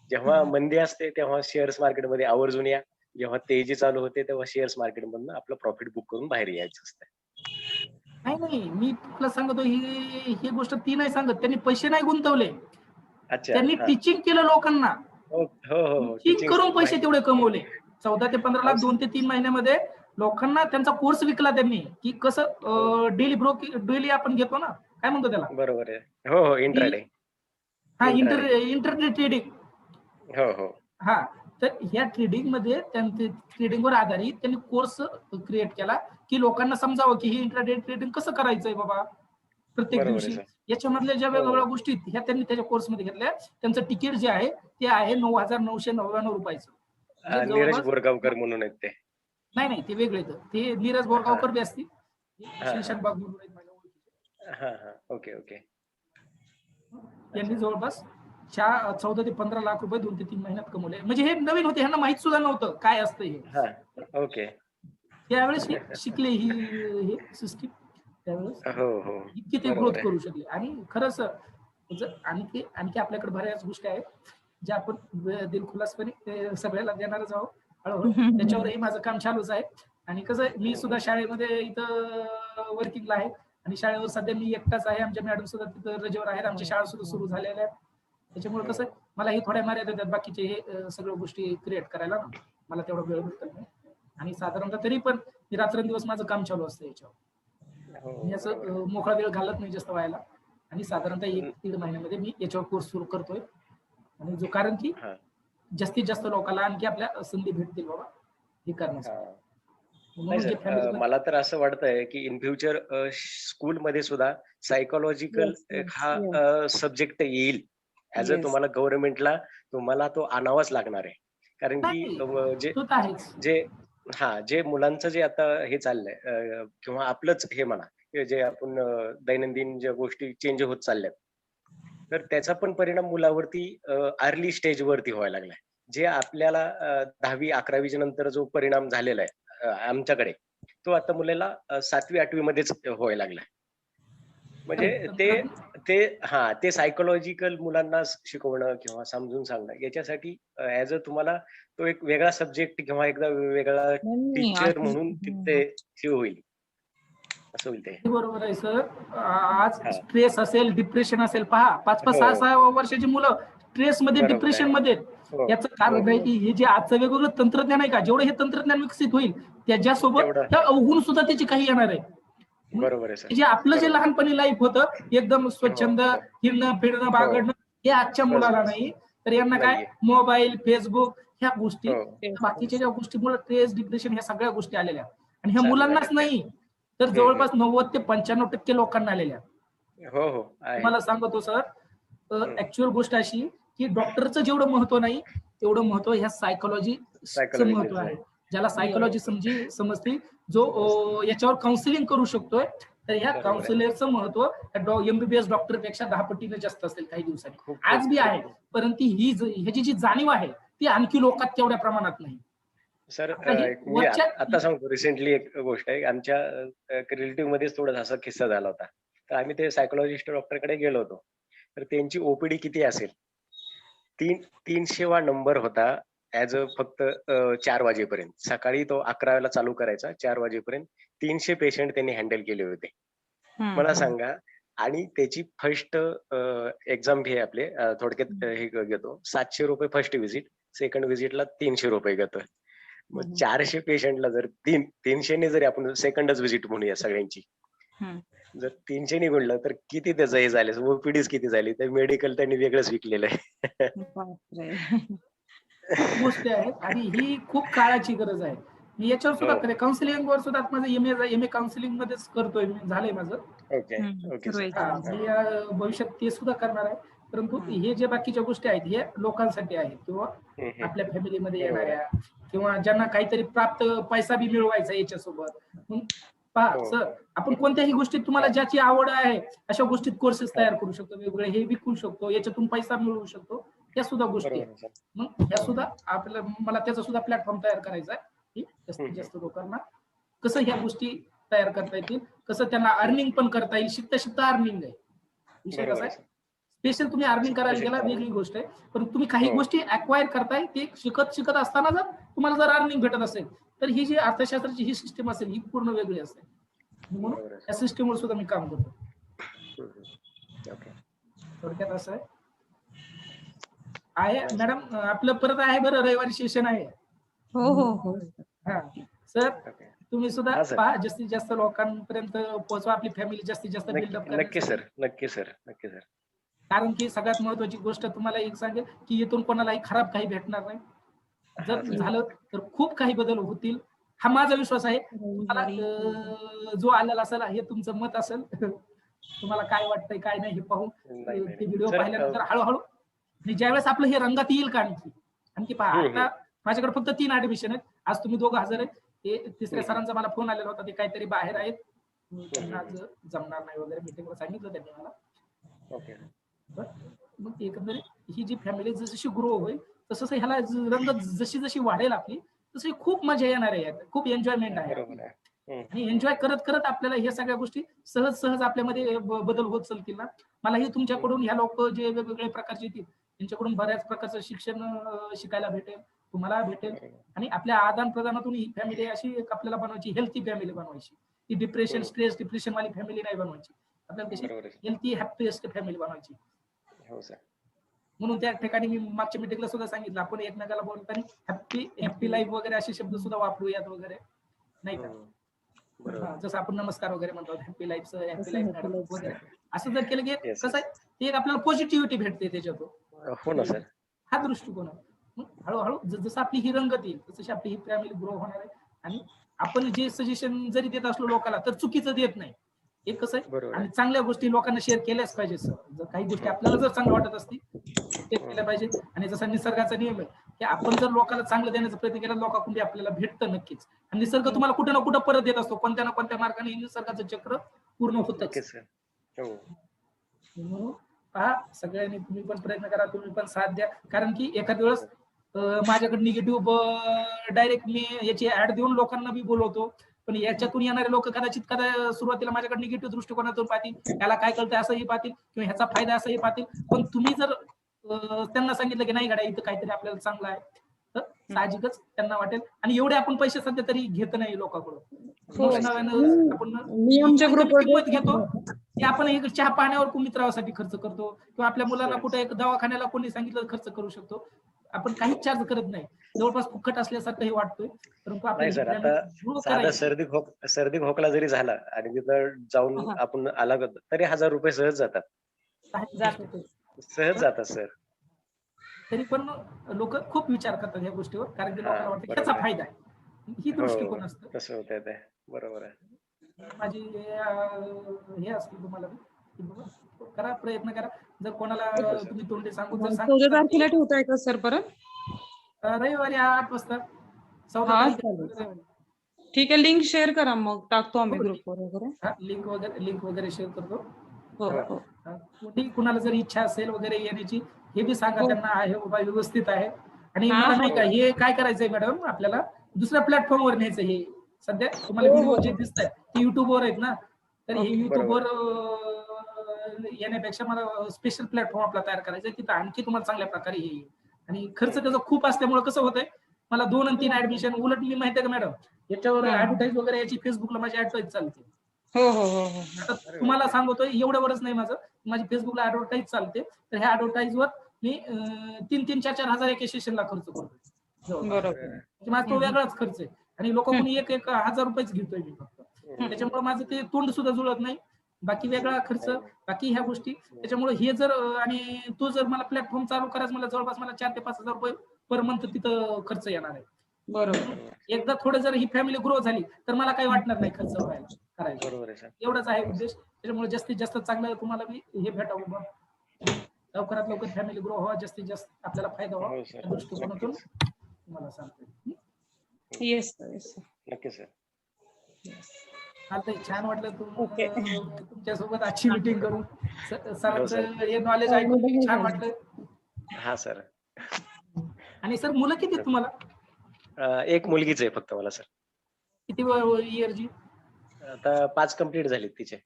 जेव्हा मंदी असते तेव्हा शेअर्स मार्केटमध्ये आवर्जून या, जेव्हा तेजी चालू होते तेव्हा शेअर्स मार्केटमधून आपलं प्रॉफिट बुक करून बाहेर यायचं असतं. नाही मी तुला सांगतो ही गोष्ट ती नाही सांगत. त्यांनी पैसे नाही गुंतवले, अच्छा. त्यांनी हा. टीचिंग केलं लोकांना. हो हो हो. टीचिंग करून पैसे तेवढे कमवले. 14 ते 15 लाख हो. 2 ते 3 महिन्यामध्ये लोकांना त्यांचा कोर्स विकला त्यांनी की कसं डेली आपण घेतो ना, काय म्हणतो त्याला, बरोबर आहे. हो हो. इंट्राडे. हा Intraday. Internet trading. हो हो. हा तर ह्या ट्रेडिंग मध्ये ट्रेडिंगवर आधारित त्यांनी कोर्स क्रिएट केला की लोकांना समजावं की हे इंटरनेट ट्रेडिंग कसं करायचंय बाबा प्रत्येक बरोबर आहे दिवशी. सर. याच्यामधल्या ज्या हो. वेगवेगळ्या गोष्टी आहेत, ह्या त्यांनी त्याच्या कोर्समध्ये घेतल्या. त्यांचं तिकीट जे आहे ते आहे 9,999 रुपयाचं. म्हणजे नीरज जवळपास बोरगावकर म्हणून आहेत ते. नाही ते वेगळे आहेत. ते नीरज बोरगावकर बी असतील. हा. श्रीशांत बाग म्हणून आहेत माझ्या ओळखीचे. हा हा. Okay okay. यांनी जवळपास 14 ते 15 लाख रुपये 2 ते 3 महिन्यात कमवले. म्हणजे हे नवीन होते, ह्यांना माहित सुद्धा नव्हतं काय असतं हे. हा. ओके. त्यावेळेस शिकले ही सिस्टीम. त्यावेळेस हो हो. इतकी ते बरोबर ग्रोथ आहे. करू शकले. आणि खरंच आणखी आपल्याकडे बऱ्याच गोष्टी आहेत ज्या आपण दिलखुलासपणे ते सगळ्याला देणारच आहोत हळूहळू. त्याच्यावरही माझं काम चालूच आहे. आणि कसं मी सुद्धा शाळेमध्ये इथं वर्किंगला आहे आणि शाळेवर सध्या मी एकटाच आहे. आमच्या मॅडम सुद्धा तिथं रजेवर आहेत. आमच्या शाळा सुद्धा सुरू झालेल्या आहेत. त्याच्यामुळे कसं मला हे थोड्या मर्यादा देतात बाकीचे हे सगळ्या गोष्टी क्रिएट करायला ना. मला तेवढा वेळ भेटत नाही. आणि साधारणतः तरी पण रात्रंदिवस माझं काम चालू असतं याच्यावर. हो, मी असं मोकळा वेळ घालत नाही जास्त व्हायला. आणि साधारणतः 1 ते 1.5 महिन्यामध्ये मी याच्यावर कोर्स सुरू करतोय. आणि जो कारण की हा. जास्तीत जास्त लोकांना आणखी आपल्या संधी भेटतील बाबा हे करण्यासाठी. हा. नाही म्हणून जे सर, फॅमिली मला तर असं वाटतंय की इन फ्युचर स्कूलमध्ये सुद्धा सायकोलॉजिकल Yes, yes, हा सब्जेक्ट येईल. As a Yes. तुम्हाला गव्हर्नमेंटला तुम्हाला तो आणावाच लागणार आहे. कारण की नाही, जे तो तर आहेच. जे मुलांचं जे आता हे चाललंय किंवा आपलंच हे म्हणा की जे आपण दैनंदिन ज्या गोष्टी चेंज होत चालल्यात तर त्याचा पण परिणाम मुलावरती अर्ली स्टेज वरती व्हायला लागलाय. जे आपल्याला 10वी 11वीच्या नंतर जो परिणाम झालेला आहे आमच्याकडे तो आता मुलाला 7वी 8वी मध्येच व्हायला लागलाय. म्हणजे ते सायकोलॉजिकल मुलांना शिकवणं किंवा समजून सांगणं याच्यासाठी ऍज अ तुम्हाला तो एक वेगळा सब्जेक्ट किंवा एकदा वेगळा नाही, टीचर म्हणून तिथे हे होईल असं होईल ते. बरोबर आहे सर. आज हा. स्ट्रेस असेल, डिप्रेशन असेल, पहा 5-5 हो. 6-6 वर्षाची मुलं स्ट्रेस मध्ये बरोबर डिप्रेशन आहे. मध्ये. हो. याचं कारण आहे की हे जे आजचं वेगवेगळं तंत्रज्ञान आहे का, जेवढं हे तंत्रज्ञान विकसित होईल त्याच्यासोबत तेवढं. त्या अवगुण सुद्धा त्याची काही येणार आहे. बरोबर आहे सर. जे आपलं जे बरोबर. लहानपणी लाईफ होतं एकदम स्वच्छंद हो. फिरणं फिरणं हो. बागडणं हे आजच्या बस, मुलाला बस. नाही. तर यांना काय नाहीये. मोबाईल, फेसबुक ह्या गोष्टी, हो. बाकीच्या ज्या गोष्टीमुळे स्ट्रेस, डिप्रेशन ह्या सगळ्या गोष्टी आलेल्या आणि ह्या चालू मुलांनाच झालेत त्या. नाही तर जवळपास 90 ते 95% लोकांना आलेल्या. हो हो आहे. तुम्हाला सांगतो सर, हम्म. ऍक्च्युअल गोष्ट अशी की डॉक्टरचं जेवढं महत्व नाही तेवढं महत्व ह्या सायकोलॉजीचं महत्व सायकोलॉजिकलचं आहे. आहे. ज्याला सायकोलॉजी बरोबर. समजते, जो याच्यावर काउन्सिलिंग करू शकतोय, तर ह्या बरोबर आहे. काउन्सिलरचं महत्व एमबीबीएस डॉक्टर पेक्षा 10 पटीने जास्त असेल काही दिवसांनी. खूप आज खूप बी खूप आहे, खूप. परंतु ह्याची जी जाणीव आहे ती आणखी लोकात तेवढ्या प्रमाणात नाही. सर आता ही मी वरच्या आता सांगतो, रिसेंटली एक गोष्ट आहे. आमच्या रिलेटिव्ह मध्येच थोडासा असा किस्सा झाला होता. तर आम्ही ते सायकोलॉजिस्ट डॉक्टरकडे गेलो होतो. तर त्यांची ओपीडी किती असेल, 300वा नंबर होता. ऍज अ फक्त 4 वाजेपर्यंत. सकाळी तो 11 चालू करायचा, 4 वाजेपर्यंत 300 पेशंट त्यांनी हँडल केले होते. मला सांगा. आणि त्याची फर्स्ट एक्झाम घे आपले, थोडक्यात हे घेतो, ₹700 फर्स्ट व्हिजिट, सेकंड व्हिजिटला ₹300 घेतोय. मग 400 पेशंटला जर 300ने जरी आपण सेकंडच व्हिजिट म्हणूया सगळ्यांची, जर 300 ने गुणलं तर किती त्याचं हे झालं, ओपीडीच किती झाली. तर मेडिकल त्यांनी वेगळंच विकलेलं आहे. बापरे. खूप गोष्टी आहेत आणि ही खूप काळाची गरज आहे. मी याच्यावर हो. सुद्धा काउन्सिलिंग वर सुद्धा माझं एम ए काउन्सिलिंग मध्येच करतोय मी, झालंय माझं. ओके ओके सर्व सर. मी भविष्यात ते सुद्धा करणार आहे. परंतु हे जे बाकीच्या गोष्टी आहेत हे लोकांसाठी आहेत, किंवा आपल्या फॅमिलीमध्ये बरोबर आहे. येणाऱ्या, किंवा ज्यांना काहीतरी प्राप्त पैसा बी मिळवायचा याच्यासोबत. मग पहा हो. सर, आपण कोणत्याही गोष्टीत तुम्हाला ज्याची आवड आहे अशा गोष्टीत कोर्सेस तयार करू शकतो, वेगवेगळे हे विकू शकतो, याच्यातून पैसा मिळवू शकतो. या सुद्धा गोष्टी बरोबर आहेत. आहे सर. मग ह्या सुद्धा मला त्याचा सुद्धा प्लॅटफॉर्म तयार करायचा आहे, की जास्तीत जास्त लोकांना कसं ह्या गोष्टी तयार करता येतील, कसं त्यांना अर्निंग पण करता येईल. शिकता शिकता अर्निंग आहे विषय. बरोबर कसा आहे आहे, सर. स्पेशल तुम्ही अर्निंग शिकता करायला गेला शिकता वेगळी गोष्ट आहे, पण तुम्ही काही हो. गोष्टी अक्वायर करताय ते शिकत शिकत असताना जर तुम्हाला जर अर्निंग भेटत असेल, तर ही जी अर्थशास्त्राची ही सिस्टीम असेल ही पूर्ण वेगळी असेल. म्हणून बरोबर आहे या सर. सिस्टीमवर सुद्धा मी काम करतो. ओके. थोडक्यात असं आहे मॅडम. आपलं परत आहे बरं, रविवारी सेशन आहे. हो हो हो. हा सर, ओके. तुम्ही सुद्धा हा सर. पहा, जास्तीत जास्त लोकांपर्यंत पोहोचवा, आपली फॅमिली जास्तीत जास्त बिल्डअप नक्की करण्यासाठी. सर. नक्की सर. नक्की सर. कारण की सगळ्यात महत्वाची गोष्ट तुम्हाला एक सांगेल की इथून कोणालाही खराब काही भेटणार नाही. हा जर सर. झालं तर खूप काही बदल होतील, हा माझा विश्वास आहे. तुम्हाला जो आलेला असेल हे तुमचं मत असेल. तुम्हाला काय वाटतंय काय नाही हे पाहून नाही नाही ते नाही. व्हिडिओ सर पाहिल्यानंतर हळूहळू, आणि ज्यावेळेस आपलं हे रंगात येईल का आणखी पहा, आता माझ्याकडे फक्त 3 ऍडमिशन आहेत. आज तुम्ही 2 हजर आहेत. हे तिसऱ्या सरांचा मला फोन आलेला होता, ते काहीतरी बाहेर आहेत, त्यांना आज जमणार नाही वगैरे, मीटिंगवर सांगितलं त्यांनी मला. ओके. मग एकंदरीत ही जी फॅमिली जशी ग्रो होईल तसं ह्याला रंगत जशी जशी वाढेल आपली, तशी खूप मजा येणार आहे यात, खूप एन्जॉयमेंट आहे आपली. बरोबर आहे. आणि एन्जॉय करत करत आपल्याला ह्या सगळ्या गोष्टी सहज सहज आपल्यामध्ये बदल होत चालतील ना. मलाही तुमच्याकडून ह्या लोक जे वेगवेगळे प्रकारचे येतील त्यांच्याकडून बऱ्याच प्रकारचं शिक्षण शिकायला भेटेल, तुम्हाला भेटेल. आणि आपल्या आदान प्रदानातून ही फॅमिली अशी एक आपल्याला बनवायची, हेल्थी फॅमिली बनवायची. ती डिप्रेशन वाली फॅमिली नाही बनवायची. आपल्याला कशी बरोबर आहे. हेल्थी हॅपीएस्ट फॅमिली बनवायची. हो सर. म्हणून त्या ठिकाणी मी मागच्या मीटिंगला सुद्धा सांगितलं, आपण एकमेकाला बोलताना हॅपी लाईफ वगैरे असे शब्द सुद्धा वापरूयात वगैरे, नाही का. बरोबर. जसं आपण नमस्कार वगैरे म्हणतो, हॅपी लाईफ मॅडम वगैरे, असं जर केलं की येस कसं येस. आहे, ते एक आपल्याला पॉझिटिव्हिटी भेटते त्याच्यातून. हो ना सर. हा दृष्टिकोन आहे. मग हळूहळू जसं आपली ही रंगत येईल तशी आपली ही फॅमिली ग्रो होणार आहे. आणि आपण जे सजेशन जरी देत असलो लोकांना तर चुकीचं देत नाही. हे कसं आहे, बरोबर आणि आहे. चांगल्या गोष्टी लोकांना शेअर केल्याच पाहिजे सर. जर काही गोष्टी आपल्याला जर चांगल्या वाटत असतील शेअर केल्या पाहिजे. आणि जसा निसर्गाचा नियम आहे की आपण जर लोकांना चांगलं देण्याचा प्रयत्न केला, लोकांकडून आपल्याला भेटतं नक्कीच. आणि निसर्ग तुम्हाला कुठे ना कुठे परत देत असतो, कोणत्या ना कोणत्या मार्गाने निसर्गाचं चक्र पूर्ण होतच. नक्कीच सर. हो. म्हणून पहा, सगळ्यांनी तुम्ही पण प्रयत्न करा, तुम्ही पण साथ द्या. कारण की एखाद्या वेळेस माझ्याकडे निगेटिव्ह डायरेक्ट मी याची ऍड देऊन लोकांना मी बोलवतो, पण याच्यातून येणारे लोक कदाचित सुरुवातीला माझ्याकडे निगेटिव्ह दृष्टिकोनातून पाहतील, याला काय कळतंय असंही पाहतील, किंवा ह्याचा फायदा असंही पाहतील. पण तुम्ही जर त्यांना सांगितलं की नाही गाड्या इथं काहीतरी आपल्याला चांगलं आहे, तर साहजिकच त्यांना वाटेल. आणि एवढे आपण पैसे सध्या तरी घेत नाही लोकांकडून. आपण मी आमच्या कमी ग्रुपवर किंमत घेतो की आपण एक चहा पाण्यावर मित्रासाठी खर्च करतो, किंवा आपल्या मुलांना कुठे एक दवाखान्याला कोणी सांगितलं खर्च करू शकतो. आपण काहीच चार्ज करत नाही, जवळपास फुकट असल्यासारखं हे वाटतोय. परंतु नाही आपल्याला ही सर, आता फॅमिली ग्रो साधा करायची. सर्दी खोकला जरी झाला आणि तिथं जाऊन आपण आला तरी ₹1000 सहज जातात. सहज जातात सर. तरी पण लोक खूप विचार करतात ह्या गोष्टीवर, कारण की लोकांना वाटतं ह्याचा बरोबर आहे. फायदा आहे, ही हो, दृष्टिकोन असतं. तसं होतंय ते. बरोबर आहे. माझी हे असतं तुम्हाला की बाबा करा, प्रयत्न करा. जर कोणाला ओके सर. तुम्ही तोंडी सांगून जर 14 सांगितलं तारखेला ठेवताय का सर परत? रविवारी 8 वाजता 14 हा तारीख चालेल. रविवारी. ठीक आहे, लिंक शेअर करा, मग टाकतो आम्ही हो, ग्रुपवर वगैरे. लिंक वगैरे शेअर करतो. हो हा. हो कोणी कुणाला जर इच्छा असेल वगैरे येण्याची, हे बी सांगा हो. त्यांना, आहे बाबा व्यवस्थित आहे. आणि हा, मला हो. नाही का हे काय करायचंय मॅडम, आपल्याला दुसऱ्या प्लॅटफॉर्मवर न्यायचं. हे सध्या तुम्हाला हो, व्हिडिओ हो, जे हो. दिसत आहे ते युट्यूबवर आहेत ना, तर हे ओके. युट्यूबवर येण्यापेक्षा मला स्पेशल प्लॅटफॉर्म आपला तयार करायचा आहे, तिथं आणखी तुम्हाला चांगल्या प्रकारे हे येईल. आणि खर्च त्याचा खूप असल्यामुळे कसं होतंय, मला 2 आणि 3 ऍडमिशन, उलट मी माहिती आहे का मॅडम, याच्यावर हा. ऍडव्हर्टाईज वगैरे याची फेसबुकला माझी ऍडव्हर्टाईज चालते. हो हो हो हो. आता अरे तुम्हाला बापरे. सांगतोय एवढं वरच नाही माझं, माझी फेसबुकला ऍडव्हर्टाईज चालते. तर ह्या ऍडव्हर्टाईजवर मी 3-3, 4-4 हजार एका सेशनला खर्च करतोय जवळपास. बरोबर. म्हणजे माझा तो वेगळाच खर्च आहे. आणि लोकांकडून हम्म. 1-1 हजार रुपयेच घेतोय मी फक्त. त्याच्यामुळे माझं ते तोंड सुद्धा जुळत नाही. बाकी वेगळा खर्च, नाही, नाही. बाकी ह्या गोष्टी. त्याच्यामुळे हे जर आणि तो जर मला प्लॅटफॉर्म चालू करायचं, मला जवळपास मला 4 ते 5 हजार रुपये पर मंथ तिथं खर्च येणार आहे. बरोबर. एकदा थोडं जर ही फॅमिली ग्रो झाली तर मला काही वाटणार नाही खर्च व्हायला करायला. बरोबर आहे सर. एवढाच आहे उद्देश. त्याच्यामुळे जास्तीत जास्त चांगलं तुम्हाला मी हे भेटावं बा. लवकरात लवकर फॅमिली ग्रो व्हावा, जास्तीत जास्त आपल्याला फायदा व्हावा, हो सर, त्या दृष्टिकोनातून नक्कीच. तुम्हाला सांगतो. Yes sir, yes sir. नक्कीच सर. चालतंय, छान वाटलं ओके. तुमच्यासोबत आजची मीटिंग करून. हो सरांचं सर. हे नॉलेज ऐकून छान वाटलं. हा सर. आणि सर मुलं किती आहेत तुम्हाला? एक मुलगीच आहे फक्त मला सर. किती इयरची? आता 5 कंप्लीट झालीत तिचे.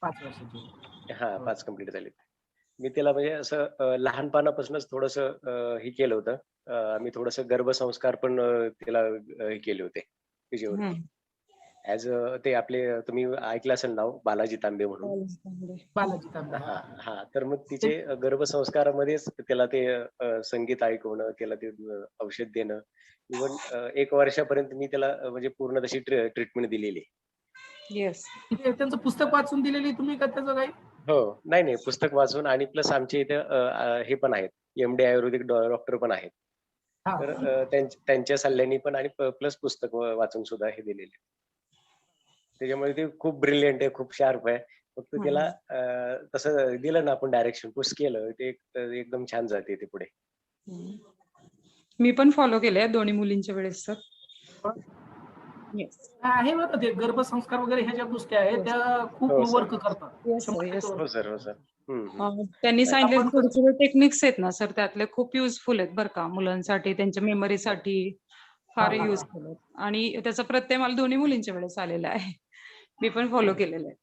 5 वर्षाची. हा, 5 कंप्लीट झालीत. मी तिला म्हणजे असं लहानपणापासूनच थोडस हे केलं होतं. मी थोडस गर्भसंस्कार पण तिला हे केले होते तिच्यावर. हम्म. ऍज ते आपले तुम्ही ऐकलं असेल नाव बालाजी तांबे म्हणून. बालाजी तांबे. हा हा. तर मग तिचे गर्भसंस्कारामध्येच त्याला ते संगीत ऐकवणं, त्याला ते औषध देणं, इव्हन 1 वर्षापर्यंत मी त्याला म्हणजे पूर्ण तशी ट्रीटमेंट दिलेली. येस. त्यांचं पुस्तक वाचून दिलेली तुम्ही का त्याचं काही? हो, नाही नाही, पुस्तक वाचून आणि प्लस आमचे इथे हे पण आहेत, MD आयुर्वेदिक डॉक्टर पण आहेत. हा. तर त्यांच्या सल्ल्याने पण आणि प्लस पुस्तक वाचून सुद्धा हे दिलेले. त्याच्यामुळे ते खूप ब्रिलियंट आहे, खूप शार्प आहे. फक्त त्याला तसं दिलं ना आपण डायरेक्शन पुश केलं, ते एकदम छान जाते ते पुढे. मी पण फॉलो केले दोन्ही मुलींच्या वेळेस सर. येस. आहे बरं, ते गर्भसंस्कार वगैरे ह्या ज्या गोष्टी आहेत त्या खूप हो सर. वर्क करतात. Yes sir, 100% yes. हो सर, हो सर. त्यांनी सांगितले आपण थोडे थोडे टेक्निक्स आहेत ना सर, त्यातले खूप युजफुल आहेत बरं का, मुलांसाठी त्यांच्या मेमरीसाठी फार हा, हा, हा. युजफुल आहेत. आणि त्याचा प्रत्यय मला दोन्ही मुलींच्या वेळेस आलेला आहे. मी पण फॉलो केलेलं आहे.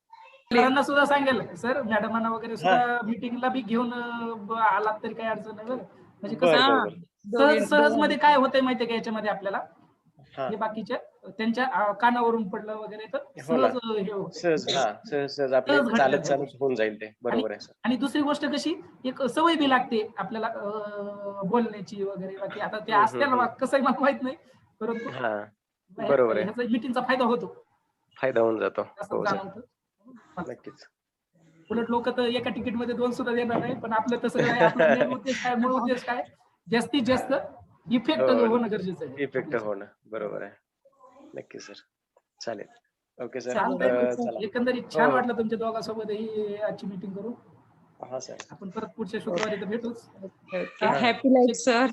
सरांना सुद्धा सांगेल सर, मॅडमांना वगैरे हा. सुद्धा मीटिंगला बी घेऊन आलात तरी काही अडचण नाही बरं. म्हणजे बर कसं बर बर. सहज मध्ये काय होतंय माहितीये का याच्यामध्ये आपल्याला, हा. हे बाकीच्या त्यांच्या कानावरून पडलं वगैरे तर हो ना. सहज हे होतं. सहज सहज आपले सहज घडतात चालत ह्या चालत गोष्टी. होऊन जाईल ते. बरोबर आहे सर. आणि दुसरी गोष्ट कशी, एक सवय बी लागते आपल्याला बोलण्याची वगैरे. बाकी आता ते असते कसं मला माहित नाही, परंतु हा, बरोबर आहे. ह्याचा मीटिंगचा फायदा होतो, फायदा होऊन जातो. असं हो सर, जाणवतं. नक्कीच. उलट लोक तर एका तिकीट मध्ये 2 सुद्धा देणार नाही, पण आपलं तसं नाही. आपला मेन उद्देश काय, मूळ उद्देश काय, जास्तीत जास्त इफेक्ट हो, होणं गरजेचं आहे. इफेक्ट होणं बरोबर आहे. नक्की सर, चालेल. Okay sir. चालतंय. चला. एकंदरीत छान हो. वाटलं तुमच्या दोघांसोबत ही आजची मीटिंग करून. हा सर. आपण परत पुढच्या शुक्रवारी तर भेटूच. Happy life sir.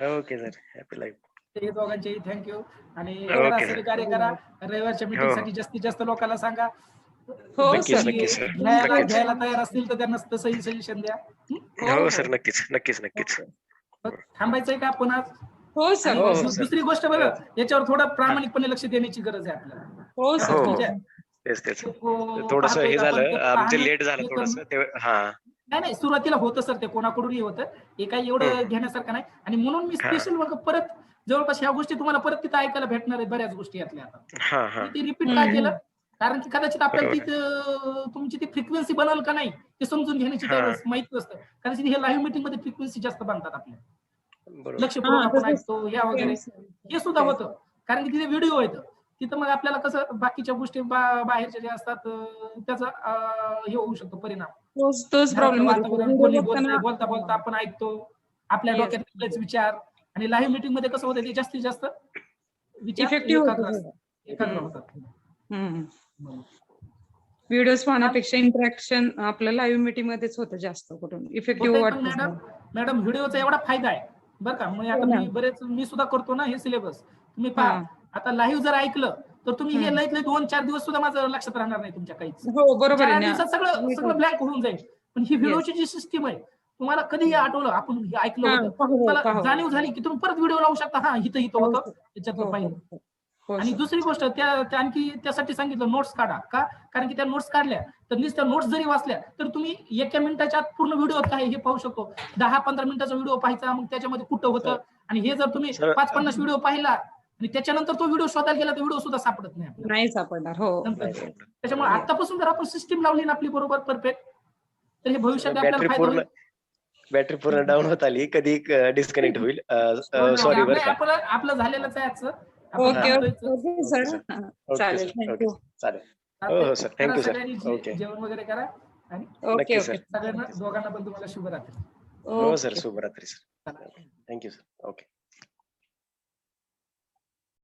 Okay sir, happy life. ते दोघांचेही थँक्यू. आणि ओके करा, सर. सहकार्य करा. रविवारच्या मीटिंग हो. साठी जास्तीत जास्त लोकांना सांगा. हो नक्कीच सर. नक्कीच सर, घ्यायला नक्कीच. तयार असतील तर त्यांना तसंही सजेशन द्या. हो सर, नक्कीच नक्कीच नक्कीच. थांबायचंय का पुन्हा? हो सर. आणि हो हो सर. दुसरी गोष्ट बघा, याच्यावर थोडं प्रामाणिकपणे लक्ष देण्याची गरज आहे आपल्याला. हो सर. हो ठीक हो, आहे. तेच तेच. तो थोडस पाहतोय हे का, पण झालं, ते आमचं पाहणे लेट झालं हे थोडस करणं. ते. हा. नाही, सुरुवातीला होतं सर, ते कोणाकडूनही होतं. हे काही एवढं घेण्यासारखं नाही. आणि म्हणून मी हा स्पेशल मग परत जवळपास ह्या गोष्टी तुम्हाला परत तिथं ऐकायला भेटणार आहेत, बऱ्याच गोष्टी यातल्या. आता हा हा, मी ती रिपीट का केलं, कारण की कदाचित आपल्याला ती तुमची ती फ्रिक्वेन्सी बनल का नाही ते समजून घेण्याची हा, त्यावेळेस माहित नसतं. कदाचित हे लाईव्ह मीटिंग मध्ये फ्रिक्वेन्सी जास्त बनतात आपल्या, बरोबर. लक्षपूर्वक आपण ऐकतो या वगैरे. हे सुद्धा होतं, कारण की तिथे व्हिडिओ येतं. तिथं मग आपल्याला कसं बाकीच्या गोष्टी बाहेरच्या ज्या असतात त्याचा हे होऊ शकतो परिणाम. तोच घरातलं प्रॉब्लेम वातावरण, कोणी होतो. बोलतंय, बोलता बोलता आपण ऐकतो, आपल्या येस. डोक्यात वेगळेच विचार. आणि लाईव्ह मीटिंग मध्ये कसं होतं, ते जास्तीत जास्त विचार इफेक्टिव्ह एकाग्र होतो. होतात. व्हिडिओज पाहण्यापेक्षा इंटरॅक्शन आपलं लाईव्ह मीटिंग मध्येच होतं जास्त करून इफेक्टिव्ह होतंय पण वाटतं. मॅडम व्हिडिओचा एवढा फायदा आहे बरं का. मग आता हो ना. मी सुद्धा करतो ना हे सिलेबस. तुम्ही पहा हा. आता लाईव्ह जर ऐकलं तर तुम्ही हे हम्म. लईत लई 2-4 दिवस सुद्धा माझं लक्षात राहणार नाही तुमच्या काहीच. हो बरोबर 4 आहे ना. दिवसात सगळं ब्लँक होऊन जाईल. पण ही व्हिडिओची जी सिस्टीम आहे तुम्हाला कधीही आठवलं आपण हे ऐकलं हा, होतं तुम्हाला जाणीव झाली की तुम्ही परत व्हिडिओ लावू शकता. हा इथं होतं त्याच्यातलं हो पाहिलं. हो आणि सर. दुसरी गोष्ट त्या आणखी त्यासाठी सांगितलं नोट्स काढा का, कारण की त्या नोट्स काढल्या तर नुसत्या नोट्स जरी वाचल्या तर तुम्ही 1 मिनिटाच्या आत पूर्ण व्हिडिओ काय हे पाहू शकतो. 10-15 मिनिटाचा व्हिडिओ पाहायचा मग त्याच्यामध्ये कुठं होतं आणि हे जर तुम्ही सर 5-50 व्हिडिओ पाहिला आणि त्याच्यानंतर तो व्हिडिओ शोधायला गेला तर व्हिडिओ सुद्धा सापडत नाही आपल्याला नाही सापडणार. हो नंतर. नाही सापडत. त्याच्यामुळे आतापासून जर आपण सिस्टीम लावली ना आपली बरोबर परफेक्ट तर हे भविष्यात आपल्याला फायदा होईल. बॅटरी पूर्ण डाऊन होत आली, कधी डिस्कनेक्ट होईल. सॉरी बरं का. आपलं झालेलंच आहे आजचं. ओके हा. Okay sir. ओके चालेल. सर. Okay thank you. चालेल. हो हो सर. Thank you sir. सगळ्यांनी ओके. जेवण वगैरे करा आणि ओके नक्की ओके. सर. सगळ्यांना दोघांना पण तुम्हाला शुभरात्री. हो सर. ओके. शुभरात्री सर. Thank you sir. ओके.